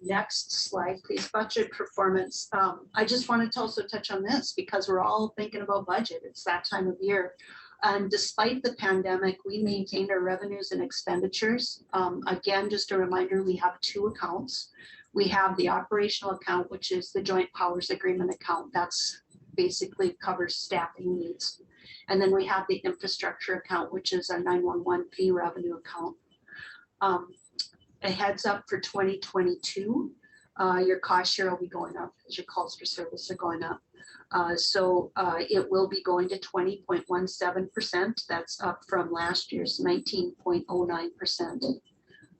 Next slide, please. Budget performance. I just wanted to also touch on this because we're all thinking about budget. It's that time of year. And despite the pandemic, we maintained our revenues and expenditures. Again, just a reminder, we have 2 accounts. We have the operational account, which is the joint powers agreement account. That's basically covers staffing needs. And then we have the infrastructure account, which is our 911 fee revenue account. A heads up for 2022, your cost share will be going up as your calls for service are going up. So it will be going to 20.17%. That's up from last year's 19.09%.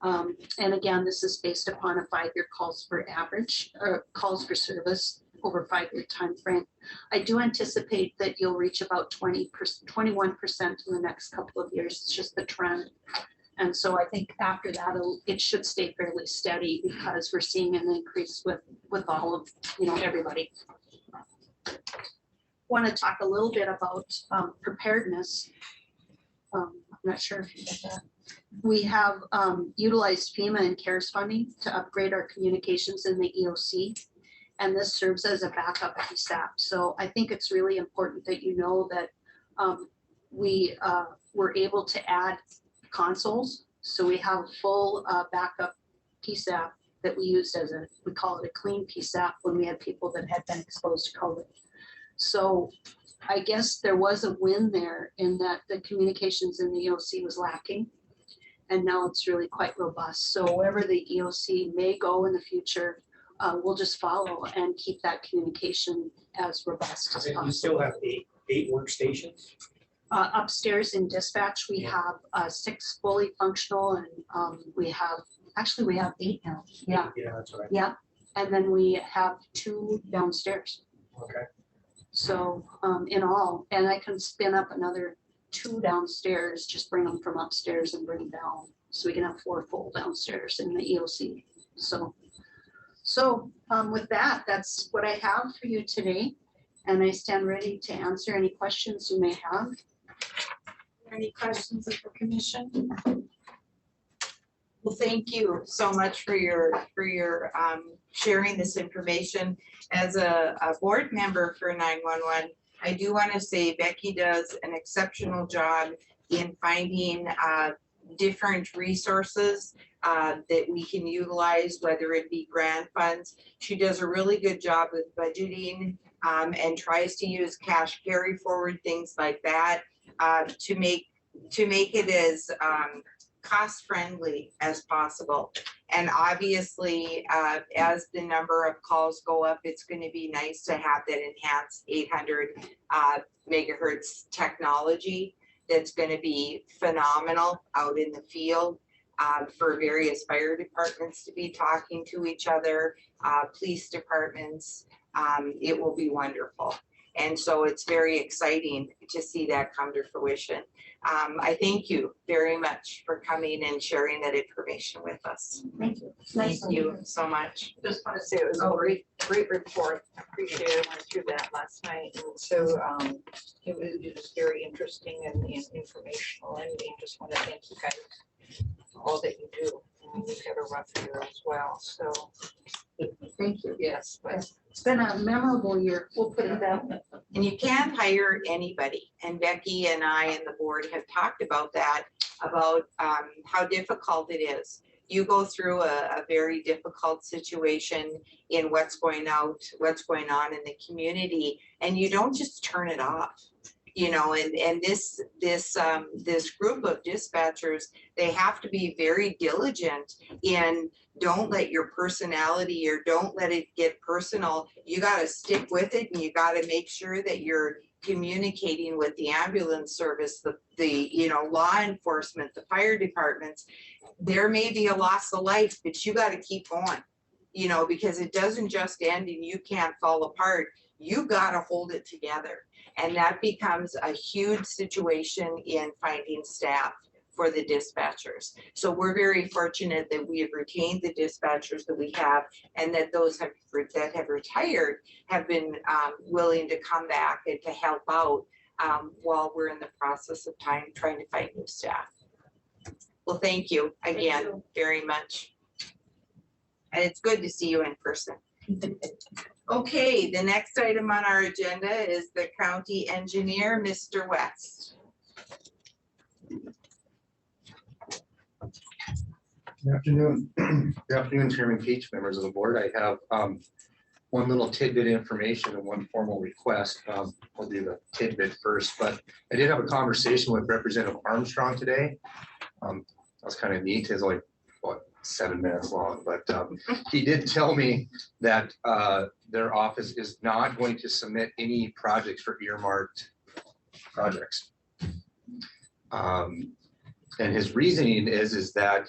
And again, this is based upon a 5-year calls for average, or calls for service over 5-year timeframe. I do anticipate that you'll reach about 21% in the next couple of years. It's just the trend. And so I think after that, it should stay fairly steady because we're seeing an increase with all of, everybody. Want to talk a little bit about preparedness. I'm not sure if you get that. We have utilized FEMA and CARES funding to upgrade our communications in the EOC. And this serves as a backup PSAP. So I think it's really important that you know that we were able to add consoles. So we have a full backup PSAP that we used we call it a clean PSAP when we had people that had been exposed to COVID. So I guess there was a win there in that the communications in the EOC was lacking. And now it's really quite robust. So wherever the EOC may go in the future, we'll just follow and keep that communication as robust as And possible. you still have eight workstations? Upstairs in dispatch, we have 6 fully functional and we have 8 now. Yeah, Yeah, that's right. yeah. And then we have 2 downstairs. Okay. So in all, and I can spin up another 2 downstairs, just bring them from upstairs and bring them down. So we can have 4 full downstairs in the EOC. So with that, that's what I have for you today. And I stand ready to answer any questions you may have. Any questions of the commission? Well, thank you so much for your sharing this information. As a board member for 911, I do want to say Becky does an exceptional job in finding different resources that we can utilize, whether it be grant funds. She does a really good job with budgeting and tries to use cash carry forward, things like that, to make it as cost friendly as possible. And obviously, as the number of calls go up, it's going to be nice to have that enhanced 800 megahertz technology that's going to be phenomenal out in the field for various fire departments to be talking to each other, police departments. It will be wonderful. And so it's very exciting to see that come to fruition. I thank you very much for coming and sharing that information with us. Thank you. Thank you so much. Just want to say it was a great report. Appreciate it. I went through that last night. And so it was very interesting and informational. And we just want to thank you guys for all that you do. I mean, you've had a rough year as well. So Thank you. yes, but It's been a memorable year. We'll put it that way. And you can't hire anybody. And Becky and I and the board have talked about that, about how difficult it is. You go through a very difficult situation in what's going on in the community, and you don't just turn it off. And this group of dispatchers, they have to be very diligent in don't let your personality or don't let it get personal. You got to stick with it, and you got to make sure that you're communicating with the ambulance service, the law enforcement, the fire departments. There may be a loss of life, but you got to keep going, because it doesn't just end and you can't fall apart. You got to hold it together. And that becomes a huge situation in finding staff for the dispatchers. So we're very fortunate that we have retained the dispatchers that we have, and that those that have retired have been willing to come back and to help out while we're in the process of trying to find new staff. Well, thank you again very much. And it's good to see you in person. Okay, the next item on our agenda is the county engineer, Mr. West. Good afternoon. Good afternoon, Chairman Peach, members of the board. I have one little tidbit information and one formal request. We'll do the tidbit first, but I did have a conversation with Representative Armstrong today. That was kind of neat. It's like, 7 minutes long, but he did tell me that their office is not going to submit any projects for earmarked projects. And his reasoning is that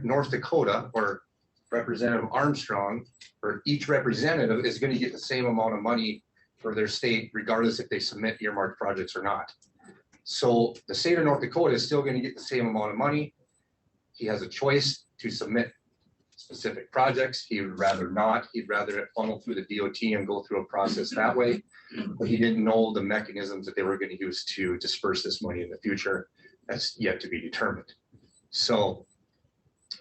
North Dakota, or Representative Armstrong, or each representative is gonna get the same amount of money for their state, regardless if they submit earmarked projects or not. So the state of North Dakota is still gonna get the same amount of money. He has a choice to submit specific projects. He would rather not. He'd rather it funnel through the DOT and go through a process that way. But he didn't know the mechanisms that they were gonna use to disperse this money in the future. That's yet to be determined. So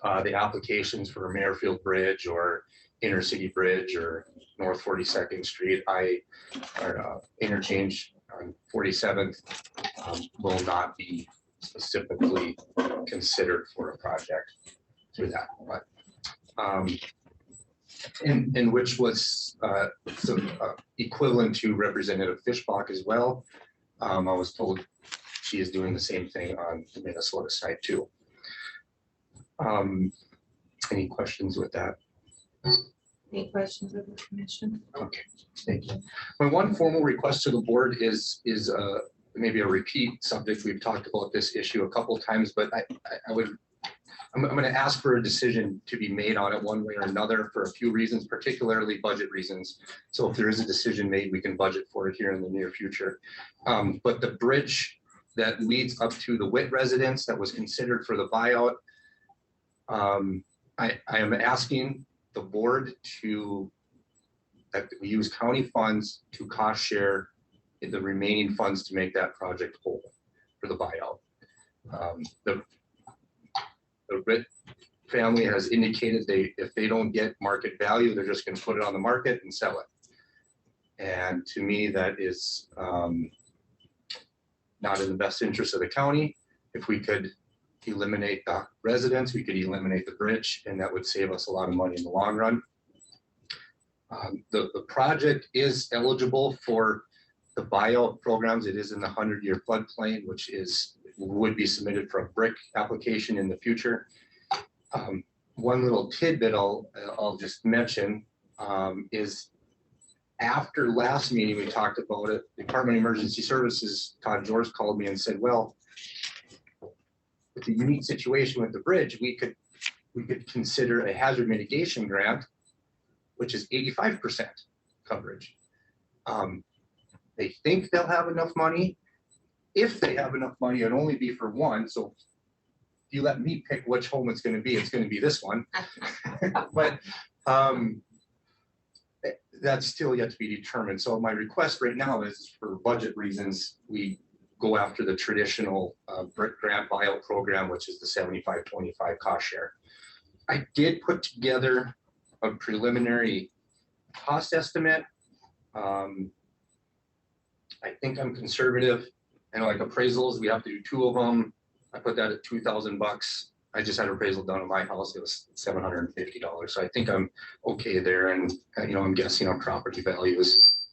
the applications for Mayorfield Bridge or Intercity Bridge or North 42nd Street, or interchange on 47th will not be specifically considered for a project through that. But and which was equivalent to Representative Fishbach as well. I was told she is doing the same thing on the Minnesota side too. Any questions with that? Any questions of the commission? Okay, thank you. My one formal request to the board is maybe a repeat subject. We've talked about this issue a couple of times, but I'm going to ask for a decision to be made on it one way or another for a few reasons, particularly budget reasons. So if there is a decision made, we can budget for it here in the near future. But the bridge that leads up to the Witt residence that was considered for the buyout, I am asking the board that we use county funds to cost share in the remaining funds to make that project whole for the buyout. The Witt family has indicated if they don't get market value, they're just going to put it on the market and sell it. And to me, that is not in the best interest of the county. If we could eliminate the residents, we could eliminate the bridge, and that would save us a lot of money in the long run. The project is eligible for the buyout programs. It is in the 100-year floodplain, which would be submitted for a BRIC application in the future. One little tidbit I'll just mention is after last meeting, we talked about it. Department of Emergency Services, Todd George called me and said, well, with the unique situation with the bridge, we could consider a hazard mitigation grant, which is 85% coverage. They think they'll have enough money. If they have enough money, it'd only be for one. So if you let me pick which home it's going to be this one. But that's still yet to be determined. So my request right now is, for budget reasons, we go after the traditional grant buyout program, which is the 75-25 cost share. I did put together a preliminary cost estimate. I think I'm conservative. And like appraisals, we have to do 2 of them. I put that at $2,000. I just had an appraisal done on my house. It was $750. So I think I'm okay there. And I'm guessing on property values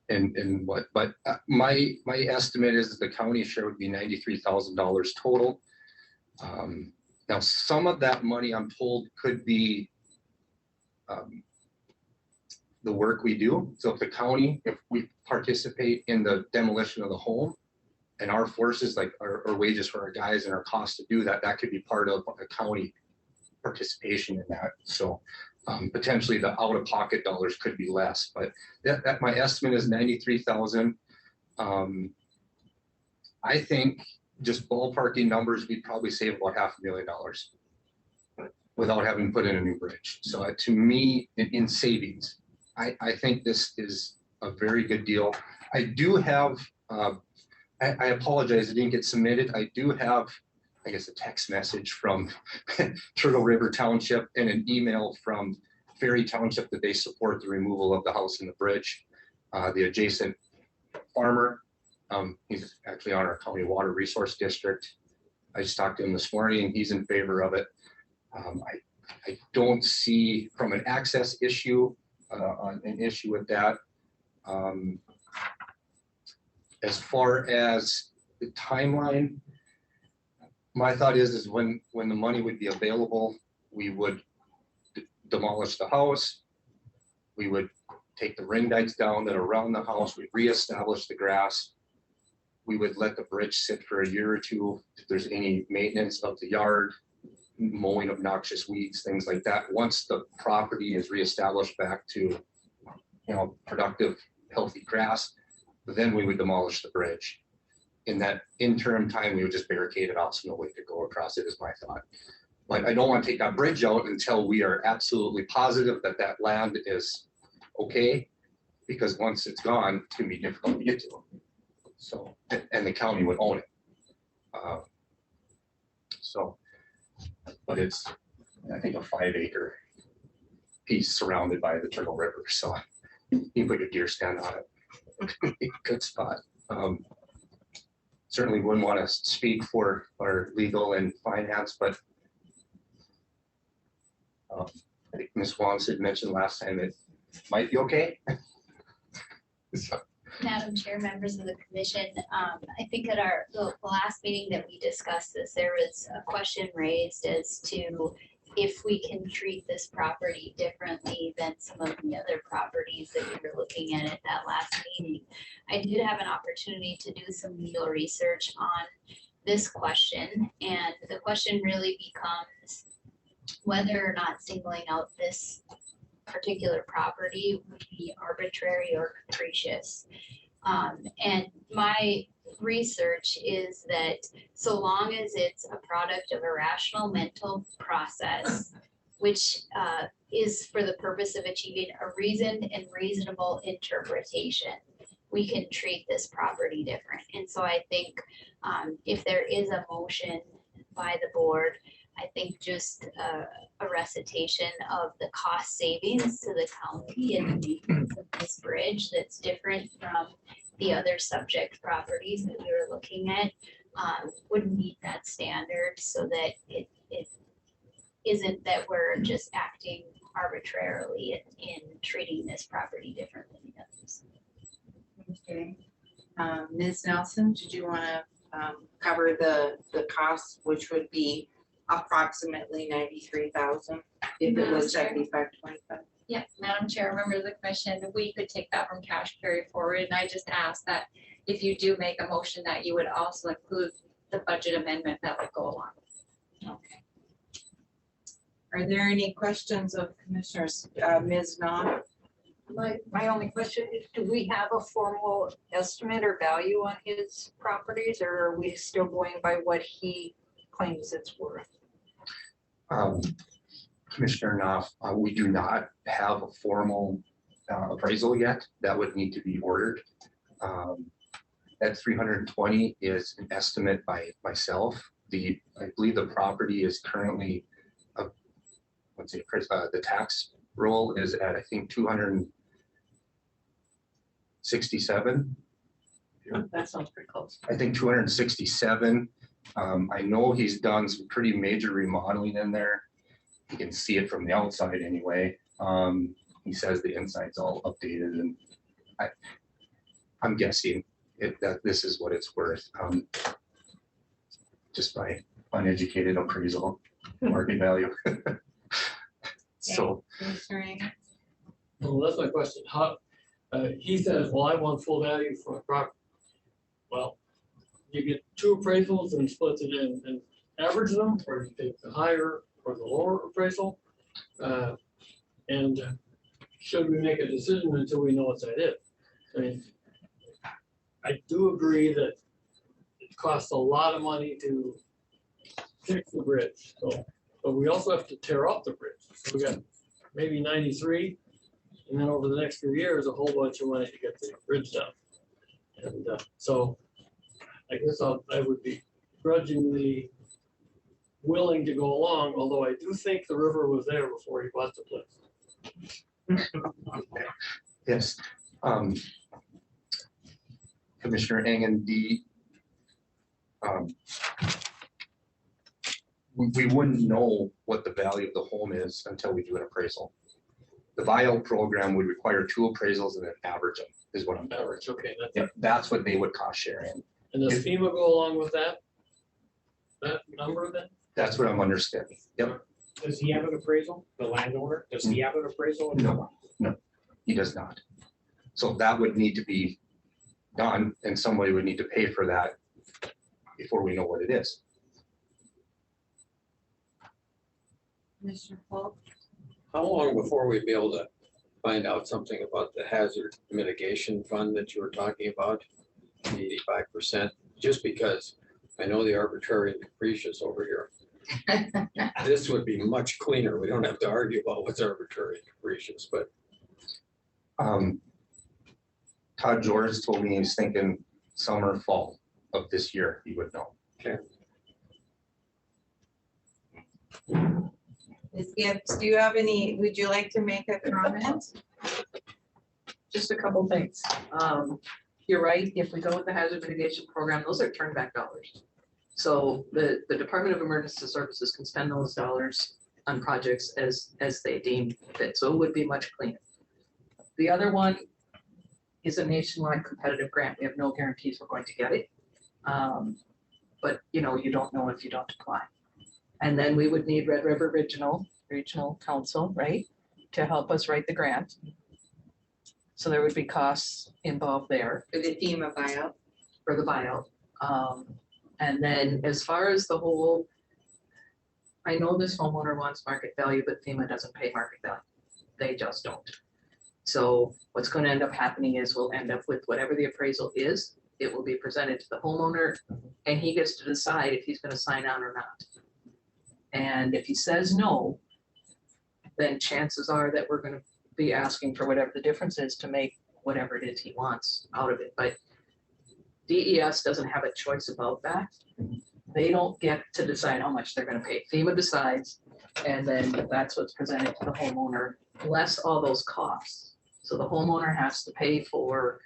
and what. But my estimate is the county share would be $93,000 total. Now, some of that money, I'm told, could be the work we do. So if we participate in the demolition of the home, and our forces, like our wages for our guys and our cost to do that, that could be part of a county participation in that. So potentially the out-of-pocket dollars could be less, but that my estimate is 93,000. I think, just ballparking numbers, we'd probably save about $500,000 without having to put in a new bridge. So to me, in savings, I think this is a very good deal. I do have, I apologize, it didn't get submitted. I do have, I guess, a text message from Turtle River Township and an email from Ferry Township that they support the removal of the house and the bridge. The adjacent farmer, he's actually on our county water resource district. I just talked to him this morning. He's in favor of it. I don't see from an access issue, an issue with that. As far as the timeline, my thought is when the money would be available, we would demolish the house. We would take the ring dikes down that are around the house. We'd reestablish the grass. We would let the bridge sit for a year or two if there's any maintenance of the yard. mowing of noxious weeds, things like that. Once the property is reestablished back to, productive, healthy grass, then we would demolish the bridge. In that interim time, we would just barricade it off so no way could go across it, is my thought. But I don't want to take that bridge out until we are absolutely positive that that land is okay, because once it's gone, it's gonna be difficult to get to. So, and the county would own it. So, but it's, I think, a 5-acre piece surrounded by the Turtle River, so you can put your deer stand on it. Good spot. Certainly wouldn't want to speak for our legal and finance, but I think Ms. Wants had mentioned last time it might be okay. So, Madam Chair, members of the commission, I think at the last meeting that we discussed this, there was a question raised as to if we can treat this property differently than some of the other properties that we were looking at that last meeting. I did have an opportunity to do some legal research on this question, and the question really becomes whether or not singling out this particular property would be arbitrary or capricious. And my research is that so long as it's a product of a rational mental process, which is for the purpose of achieving a reasoned and reasonable interpretation, we can treat this property different. And so I think if there is a motion by the board, I think just a recitation of the cost savings to the county and the maintenance of this bridge that's different from the other subject properties that we were looking at would meet that standard, so that it isn't that we're just acting arbitrarily in treating this property different than the others. Okay. Ms. Nelson, did you want to cover the costs, which would be approximately 93,000 if it was 75/25? Yeah, Madam Chair, members of the commission, we could take that from cash carry forward, and I just ask that if you do make a motion, that you would also include the budget amendment that would go along. Okay. Are there any questions of commissioners? Ms. Knopf? My only question is, do we have a formal estimate or value on his properties, or are we still going by what he claims it's worth? Commissioner Knopf, we do not have a formal appraisal yet. That would need to be ordered. That 320 is an estimate by myself. I believe the property is currently, the tax roll is at, I think, 267. That sounds pretty close. I think 267. I know he's done some pretty major remodeling in there. You can see it from the outside anyway. He says the inside's all updated, and I'm guessing that this is what it's worth. Just by uneducated appraisal, market value. So. Well, that's my question. How, he says, well, I want full value for my property. Well, you get two appraisals and split it in and average them, or you take the higher or the lower appraisal? And should we make a decision until we know what that is? I mean, I do agree that it costs a lot of money to fix the bridge, so, but we also have to tear up the bridge. So we got maybe 93, and then over the next few years, a whole bunch of money to get the bridge done. And so I guess I would be grudgingly willing to go along, although I do think the river was there before he bought the place. Yes. Commissioner Engen, we wouldn't know what the value of the home is until we do an appraisal. The VIO program would require two appraisals and then average them, is what I'm doing. Average, okay. Yep, that's what they would cost share in. And does FEMA go along with that? That number then? That's what I'm understanding. Yep. Does he have an appraisal? The landowner, does he have an appraisal? No, he does not. So that would need to be done, and somebody would need to pay for that before we know what it is. Commissioner Polk? How long before we'd be able to find out something about the hazard mitigation fund that you were talking about? The 85%, just because I know the arbitrary and capricious over here. This would be much cleaner. We don't have to argue about what's arbitrary and capricious, but Todd George told me he's thinking summer, fall of this year, he would know. okay. Ms. Gibbs, do you have any, would you like to make a comment? Just a couple things. You're right, if we go with the hazard mitigation program, those are turn back dollars. So the Department of Emergency Services can spend those dollars on projects as they deem fit, so it would be much cleaner. The other one is a nationwide competitive grant. We have no guarantees we're going to get it. But you know, you don't know if you don't apply. And then we would need Red River Regional Council, right, to help us write the grant. So there would be costs involved there. For the FEMA buyout? For the buyout. And then as far as the whole, I know this homeowner wants market value, but FEMA doesn't pay market value. They just don't. So what's going to end up happening is we'll end up with whatever the appraisal is. It will be presented to the homeowner and he gets to decide if he's going to sign on or not. And if he says no, then chances are that we're going to be asking for whatever the difference is to make whatever it is he wants out of it. But DES doesn't have a choice about that. They don't get to decide how much they're going to pay. FEMA decides, and then that's what's presented to the homeowner, less all those costs. So the homeowner has to pay for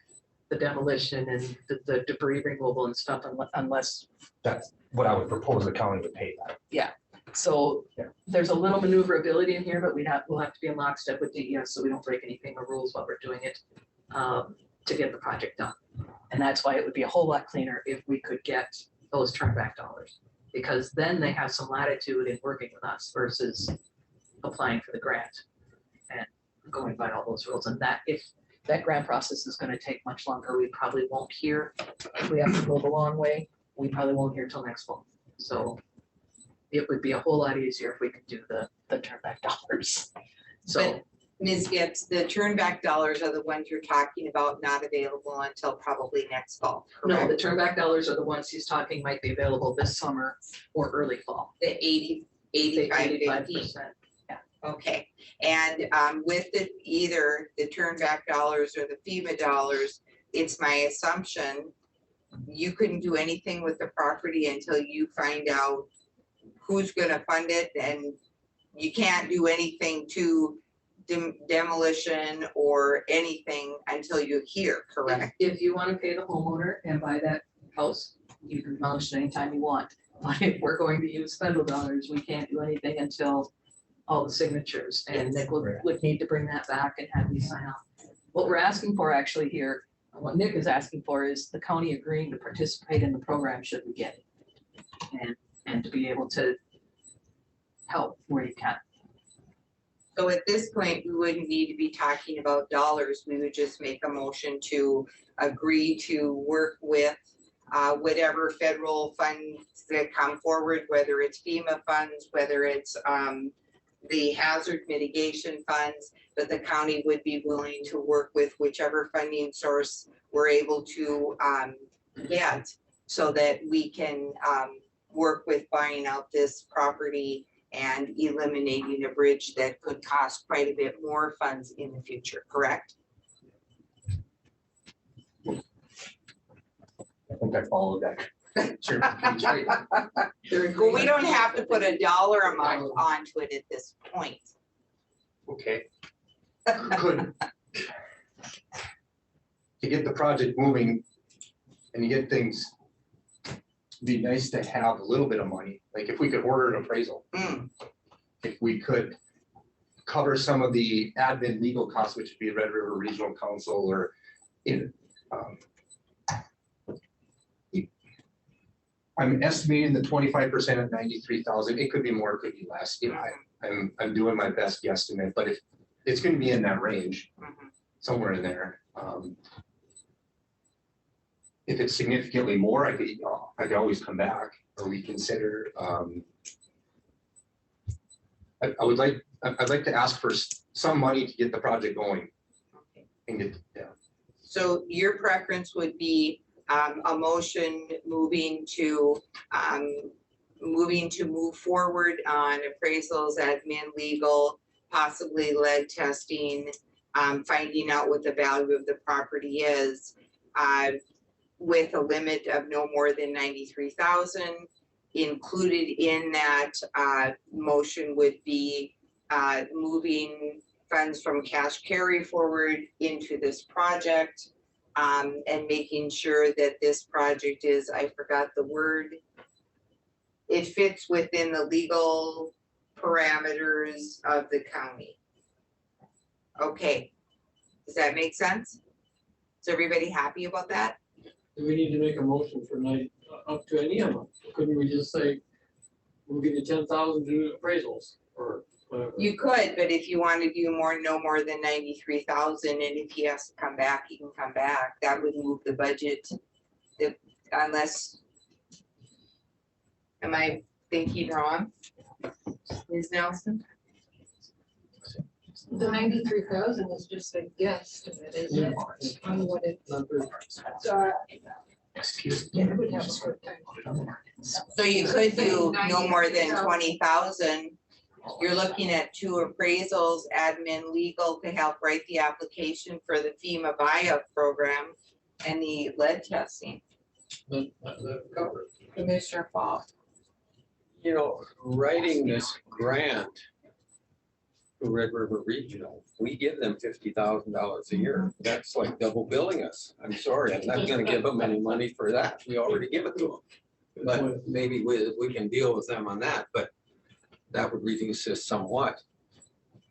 the demolition and the debris removal and stuff unless. That's what I would propose the county would pay that. Yeah. So there's a little maneuverability in here, but we'll have to be in lockstep with DES so we don't break any FEMA rules while we're doing it to get the project done. And that's why it would be a whole lot cleaner if we could get those turnback dollars, because then they have some latitude in working with us versus applying for the grant and going by all those rules. And that if that grant process is going to take much longer, we probably won't hear. If we have to go the long way, we probably won't hear till next fall. So it would be a whole lot easier if we could do the turnback dollars. So. But Ms. Gibbs, the turnback dollars are the ones you're talking about, not available until probably next fall. No, correct? the turnback dollars are the ones he's talking might be available this summer or early fall. The 85, 15. Okay, and with either the turnback dollars or the FEMA dollars, it's my assumption you couldn't do anything with the property until you find out who's gonna fund it, and you can't do anything to demolition or anything until you hear, correct? If you want to pay the homeowner and buy that house, you can demolish it anytime you want. But if we're going to use federal dollars, we can't do anything until all the signatures, and Nick would need to bring that back and have me sign off. What we're asking for actually here, what Nick is asking for is the county agreeing to participate in the program should we get it. And to be able to help where you can. So at this point, we wouldn't need to be talking about dollars. We would just make a motion to agree to work with whatever federal funds that come forward, whether it's FEMA funds, whether it's the hazard mitigation funds, but the county would be willing to work with whichever funding source we're able to get so that we can work with buying out this property and eliminating a bridge that could cost quite a bit more funds in the future, correct? I think I followed that. Sure. Well, we don't have to put a dollar amount onto it at this point. Okay. Could, to get the project moving and to get things, be nice to have a little bit of money, like if we could order an appraisal. If we could cover some of the admin legal costs, which would be Red River Regional Council or in, I'm estimating the 25% at 93,000. It could be more, it could be less. You know, I'm doing my best guesstimate, but if it's going to be in that range, somewhere in there. If it's significantly more, I could always come back or reconsider. I'd like to ask for some money to get the project going. Okay. And get, yeah. So your preference would be a motion moving to move forward on appraisals, admin, legal, possibly lead testing, finding out what the value of the property is, with a limit of no more than 93,000. Included in that motion would be moving funds from cash carry forward into this project, and making sure that this project is, I forgot the word, it fits within the legal parameters of the county. Okay, does that make sense? Is everybody happy about that? Do we need to make a motion for up to any amount? Couldn't we just say, we'll give you 10,000 to do appraisals or whatever? You could, but if you want to do no more than 93,000, and if he has to come back, he can come back. That would move the budget. Unless, am I thinking wrong? Ms. Nelson? The 93,000 is just a guesstimate, isn't it? On what it, Excuse yeah, it would have a hard time. So you could do no more than 20,000. You're looking at 2 appraisals, admin, legal to help write the application for the FEMA buyout program and the lead testing. Commissioner Fall. You know, writing this grant to Red River Regional, we give them $50,000 a year. That's like double billing us. I'm sorry, I'm not gonna give them any money for that. We already give it to them. But maybe we can deal with them on that, but that would reduce this somewhat.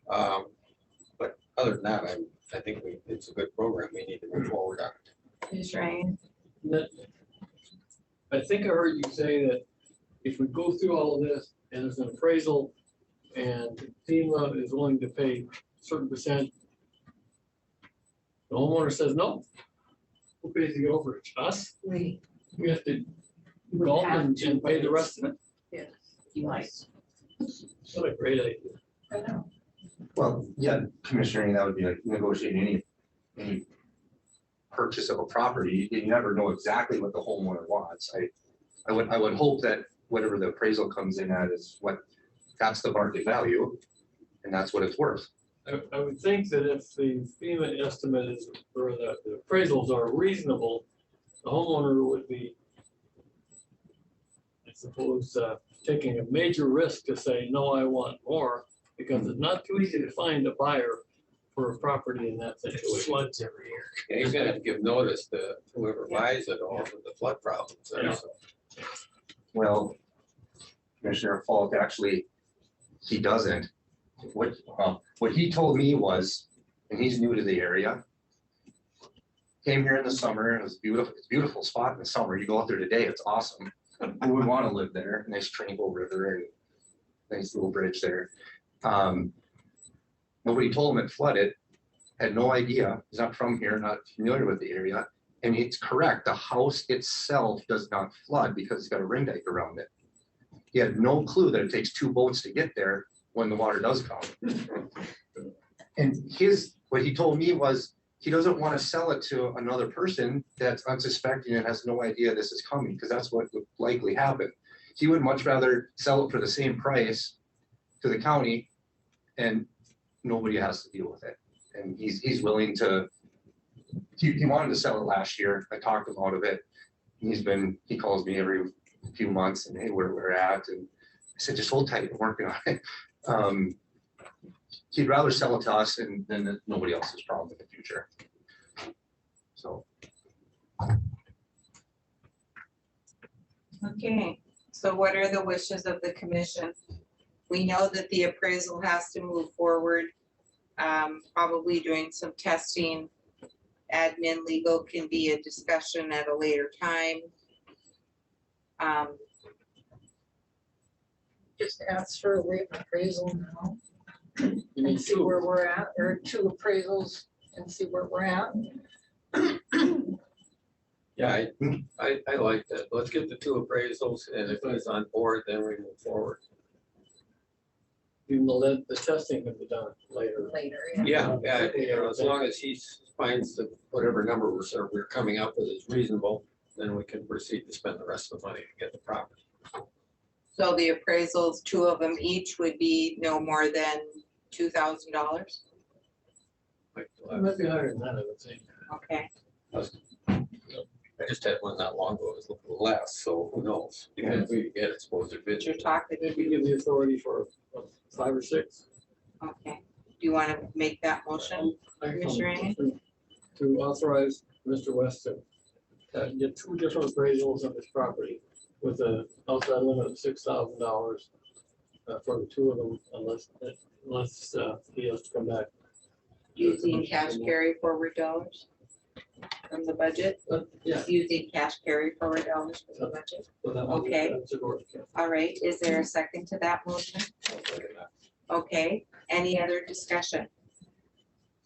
But other than that, I think it's a good program. We need to move forward on it. Ms. Ryan? I think I heard you say that if we go through all of this and there's an appraisal and FEMA is willing to pay a certain percent, the homeowner says no. Who pays the overage? Us? We have to go and pay the rest of it? Yes. What a great idea. I know. Well, yeah, Commissioner, that would be like negotiating any purchase of a property. You never know exactly what the homeowner wants. I would hope that whatever the appraisal comes in at is that's the market value, and that's what it's worth. I would think that if the FEMA estimate is, or the appraisals are reasonable, the homeowner would be, I suppose, taking a major risk to say, no, I want more, because it's not too easy to find a buyer for a property in that situation. Floods every year. Yeah, he's gonna have to give notice to whoever buys it or the flood problems. there, Yeah. so. Well, Commissioner Falk, actually, he doesn't. What he told me was, and he's new to the area, came here in the summer, and it was beautiful. It's a beautiful spot in the summer. You go out there today, it's awesome. Who would want to live there? Nice tranquil river and nice little bridge there. Nobody told him it flooded, had no idea. He's not from here, not familiar with the area. And it's correct, the house itself does not flood because it's got a ring dike around it. He had no clue that it takes 2 boats to get there when the water does come. And what he told me was, he doesn't want to sell it to another person that's unsuspecting and has no idea this is coming, because that's what would likely happen. He would much rather sell it for the same price to the county and nobody has to deal with it. And he's willing to, he wanted to sell it last year. I talked him out of it. He calls me every few months and, hey, where we're at. And I said, just hold tight, I'm working on it. He'd rather sell it to us and then nobody else's problem in the future. So. Okay, so what are the wishes of the commission? We know that the appraisal has to move forward, probably doing some testing. Admin legal can be a discussion at a later time. Just ask for a rate appraisal now. You And need see 2. where we're at, or 2 appraisals and see where we're at. Yeah, I like that. Let's get the 2 appraisals, and if he's on board, then we move forward. even though the testing can be done later. Later. Yeah, as long as he finds that whatever number we're coming up with is reasonable, then we can proceed to spend the rest of the money to get the property. So the appraisals, two of them each would be no more than $2,000. Might be higher than that, I would think. Okay, I just had one not long ago, it was a little less, so who knows? Even if we get exposed to but bid. you're talking, I think we give the authority for 5 or 6. okay. Do you want to make that motion? Commissioner Amy? To authorize Mr. West to get 2 different appraisals of his property with a outside limit of $6,000 for the 2 of them, unless he has to come back. Using cash carry forward dollars from the budget? Yeah. Using cash carry forward dollars from the budget? So that would be- Okay. that's a good- All right, is there a second to that motion? Okay, any other discussion?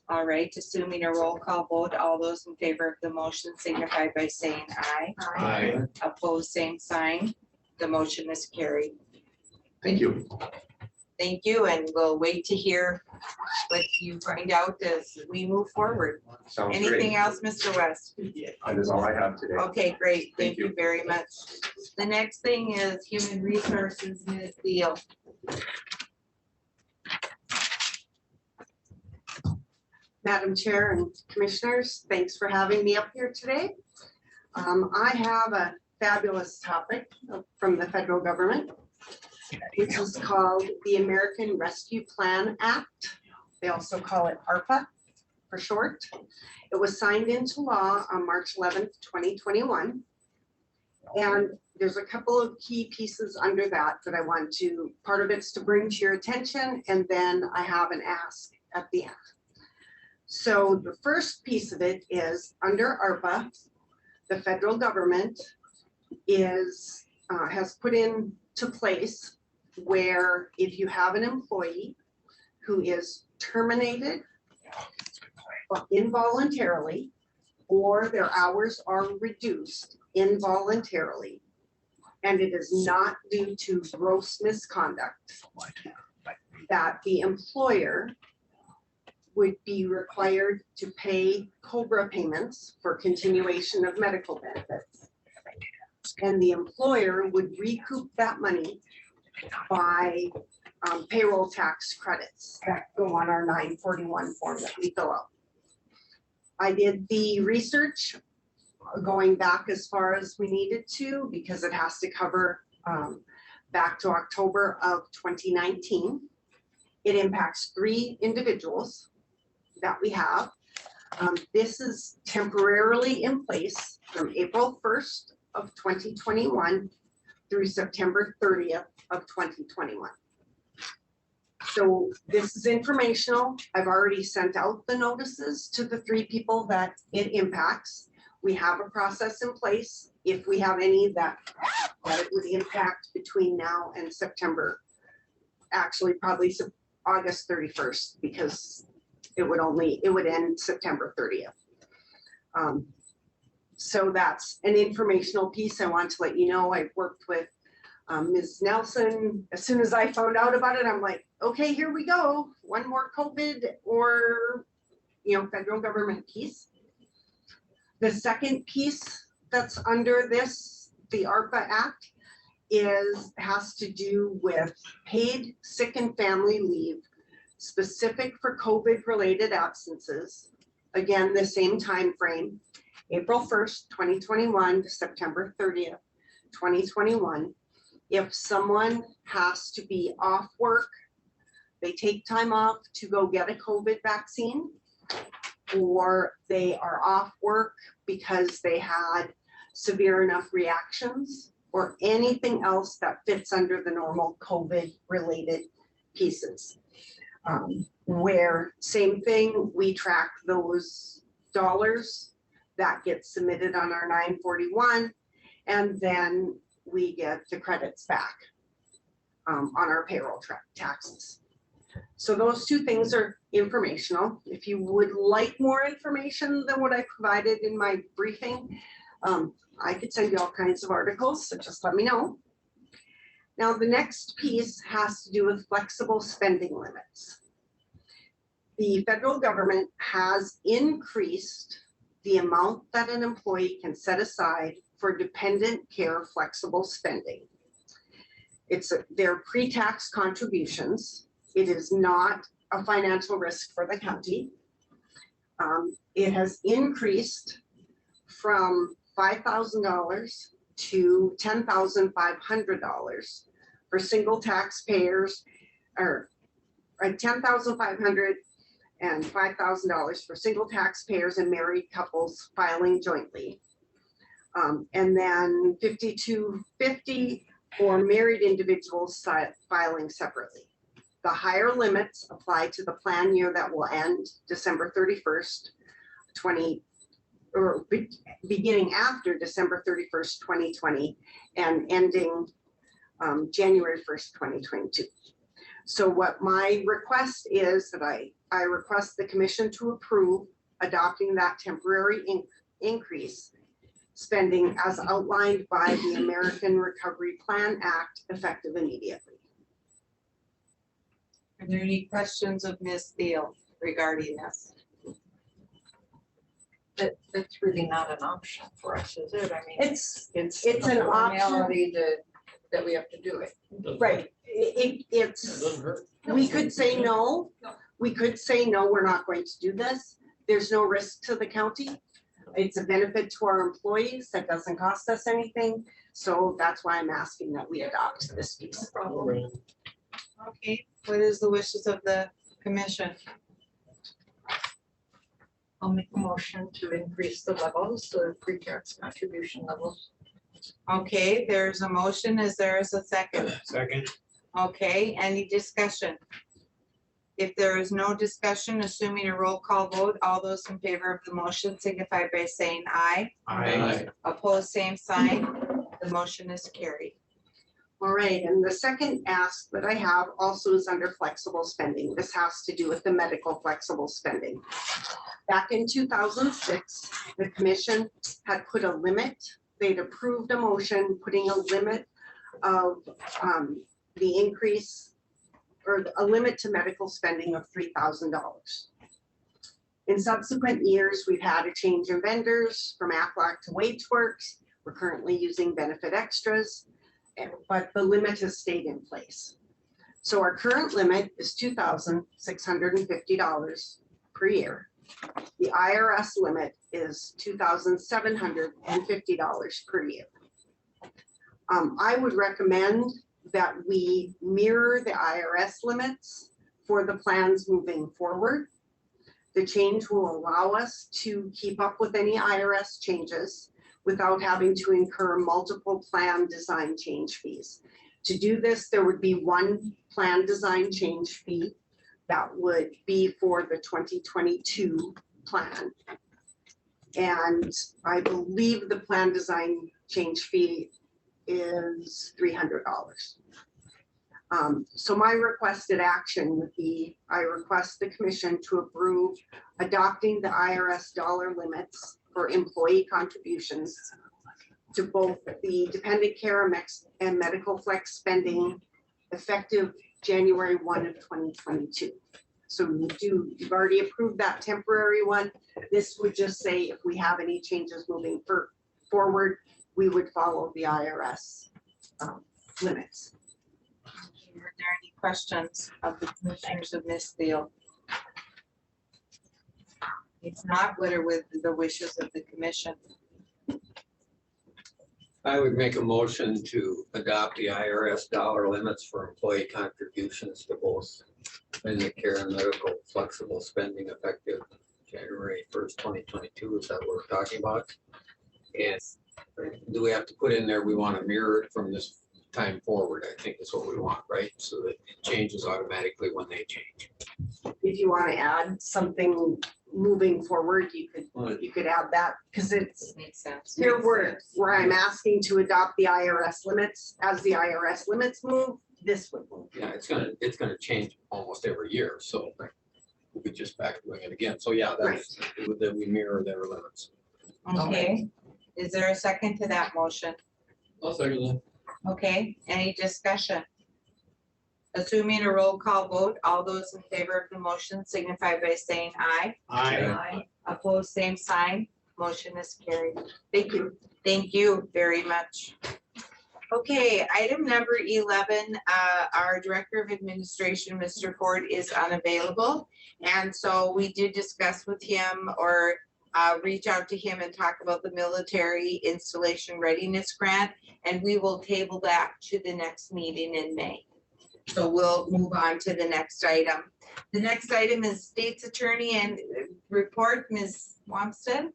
All right, assuming a roll call vote, all those in favor of the motion signify by saying aye. Aye. Opposed, same sign. The motion is carried. Thank you. Thank you, and we'll wait to hear what you find out as we move forward. Sounds Anything great. else, Mr. West? That is all I have today. Okay, great. Thank Thank you very much. The next thing is Human Resources, Ms. Beal. Madam Chair and Commissioners, thanks for having me up here today. I have a fabulous topic from the federal government, which is called the American Rescue Plan Act. They also call it ARPA for short. It was signed into law on March 11th, 2021. And there's a couple of key pieces under that I want to, part of it's to bring to your attention, and then I have an ask at the end. So the first piece of it is under ARPA, the federal government has put into place where if you have an employee who is terminated involuntarily, or their hours are reduced involuntarily, and it is not due to gross misconduct, that the employer would be required to pay COBRA payments for continuation of medical benefits. And the employer would recoup that money by payroll tax credits that go on our 941 form that we fill out. I did the research going back as far as we needed to, because it has to cover back to October of 2019. It impacts 3 individuals that we have. This is temporarily in place from April 1st of 2021 through September 30th of 2021. So this is informational. I've already sent out the notices to the 3 people that it impacts. We have a process in place if we have any that it would impact between now and September. Actually, probably August 31st, because it would end September 30th. So that's an informational piece. I want to let you know I've worked with Ms. Nelson. As soon as I found out about it, I'm like, okay, here we go. One more COVID or, federal government piece. The second piece that's under this, the ARPA Act, has to do with paid sick and family leave specific for COVID-related absences. Again, the same time frame, April 1st, 2021 to September 30th, 2021. If someone has to be off work, they take time off to go get a COVID vaccine, or they are off work because they had severe enough reactions, or anything else that fits under the normal COVID-related pieces. Where same thing, we track those dollars that get submitted on our 941, and then we get the credits back on our payroll taxes. So those 2 things are informational. If you would like more information than what I provided in my briefing, I could send you all kinds of articles, so just let me know. Now, the next piece has to do with flexible spending limits. The federal government has increased the amount that an employee can set aside for dependent care flexible spending. It's their pre-tax contributions. It is not a financial risk for the county. It has increased from $5,000 to $10,500 for single taxpayers, or $10,500 and $5,000 for single taxpayers and married couples filing jointly. And then $5,250 for married individuals filing separately. The higher limits apply to the plan year that will end December 31st, beginning after December 31st, 2020, and ending January 1st, 2022. So what my request is that I request the commission to approve adopting that temporary increase spending as outlined by the American Recovery Plan Act effective immediately. Are there any questions of Ms. Thiel regarding this? That's really not an option for us, is it? I mean, It's a an option. formality that we have to do it. Right, It it's, doesn't hurt. we could say no. We could say, no, we're not going to do this. There's no risk to the county. It's a benefit to our employees that doesn't cost us anything. So that's why I'm asking that we adopt this piece. Okay, what is the wishes of the commission? I'll make a motion to increase the levels, the pre-tax contribution levels. Okay, there's a motion. Is there a second? Second. Okay, any discussion? If there is no discussion, assuming a roll call vote, all those in favor of the motion signify by saying aye. Aye. Opposed, same sign. The motion is carried. All right, and the second ask that I have also is under flexible spending. This has to do with the medical flexible spending. Back in 2006, the commission had put a limit. They'd approved a motion putting a limit of the increase or a limit to medical spending of $3,000. In subsequent years, we've had a change in vendors from Aflac to WageWorks. We're currently using Benefit Extras, but the limit has stayed in place. So our current limit is $2,650 per year. The IRS limit is $2,750 per year. I would recommend that we mirror the IRS limits for the plans moving forward. The change will allow us to keep up with any IRS changes without having to incur multiple plan design change fees. To do this, there would be one plan design change fee that would be for the 2022 plan. And I believe the plan design change fee is $300. So my requested action would be, I request the commission to approve adopting the IRS dollar limits for employee contributions to both the dependent care and medical flex spending effective January 1 of 2022. So you've already approved that temporary one. This would just say if we have any changes moving forward, we would follow the IRS limits. Are there any questions of the commissioners of Ms. Thiel? If not, what are with the wishes of the commission? I would make a motion to adopt the IRS dollar limits for employee contributions to both Medicare and medical flexible spending effective January 1st, 2022. Is that what we're talking about? And do we have to put in there, we want to mirror it from this time forward? I think is what we want, right? So that it changes automatically when they change. If you want to add something moving forward, you could add that, because it's Makes sense. here where I'm asking to adopt the IRS limits. As the IRS limits move, this would move. Yeah, it's gonna change almost every year, so we'll be just back doing it again. So yeah, that's, that we mirror their limits. Okay, is there a second to that motion? I'll second that. Okay, any discussion? Assuming a roll call vote, all those in favor of the motion signify by saying aye. I, Opposed, same sign. Motion is carried. Thank you. Thank you very much. Okay, item number 11, our Director of Administration, Mr. Ford, is unavailable. And so we did discuss with him or reach out to him and talk about the military installation readiness grant. And we will table that to the next meeting in May. So we'll move on to the next item. The next item is State's Attorney and report, Ms. Wamstead.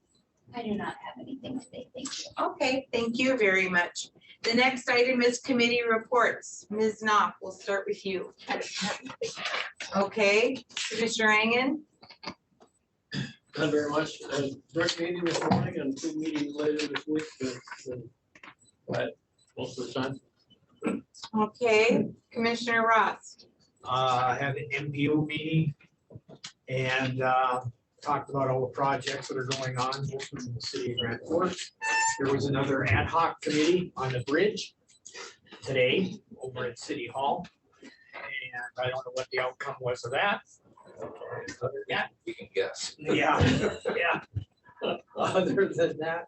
I do not have anything today, thank you. Okay, thank you very much. The next item is committee reports. Ms. Knopf, we'll start with you. Okay, Commissioner Engen? Not very much. Direct meeting this morning and 2 meetings later this week. But most of the time. Okay, Commissioner Ross? had an MPO meeting and, talked about all the projects that are going on, mostly in the city of Grand Forks. There was another ad hoc committee on the bridge today over at City Hall. And I don't know what the outcome was of that. Other than that, We can guess. yeah, yeah. Other than that,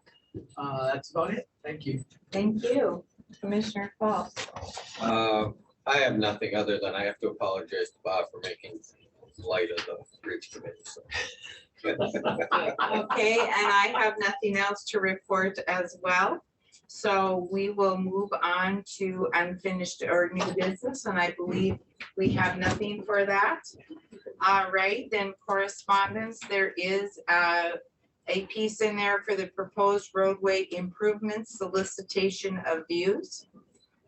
that's about it. Thank you. Thank you. Commissioner Falls? I have nothing other than I have to apologize to Bob for making light of the bridge committee. So. Okay, and I have nothing else to report as well. So we will move on to unfinished or new business, and I believe we have nothing for that. All right, then correspondence, there is a piece in there for the proposed roadway improvements solicitation of views.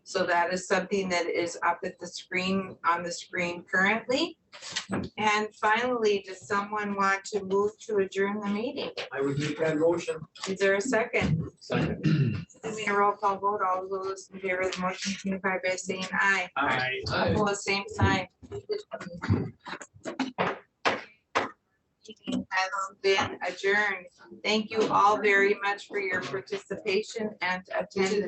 So that is something that is up at the screen, on the screen currently. And finally, does someone want to move to adjourn the meeting? I would make that motion. Is there a second? Second. Doing a roll call vote, all those in favor of the motion, signify by saying aye. Aye. Opposed, same sign. Meeting has been adjourned. Thank you all very much for your participation and attendance.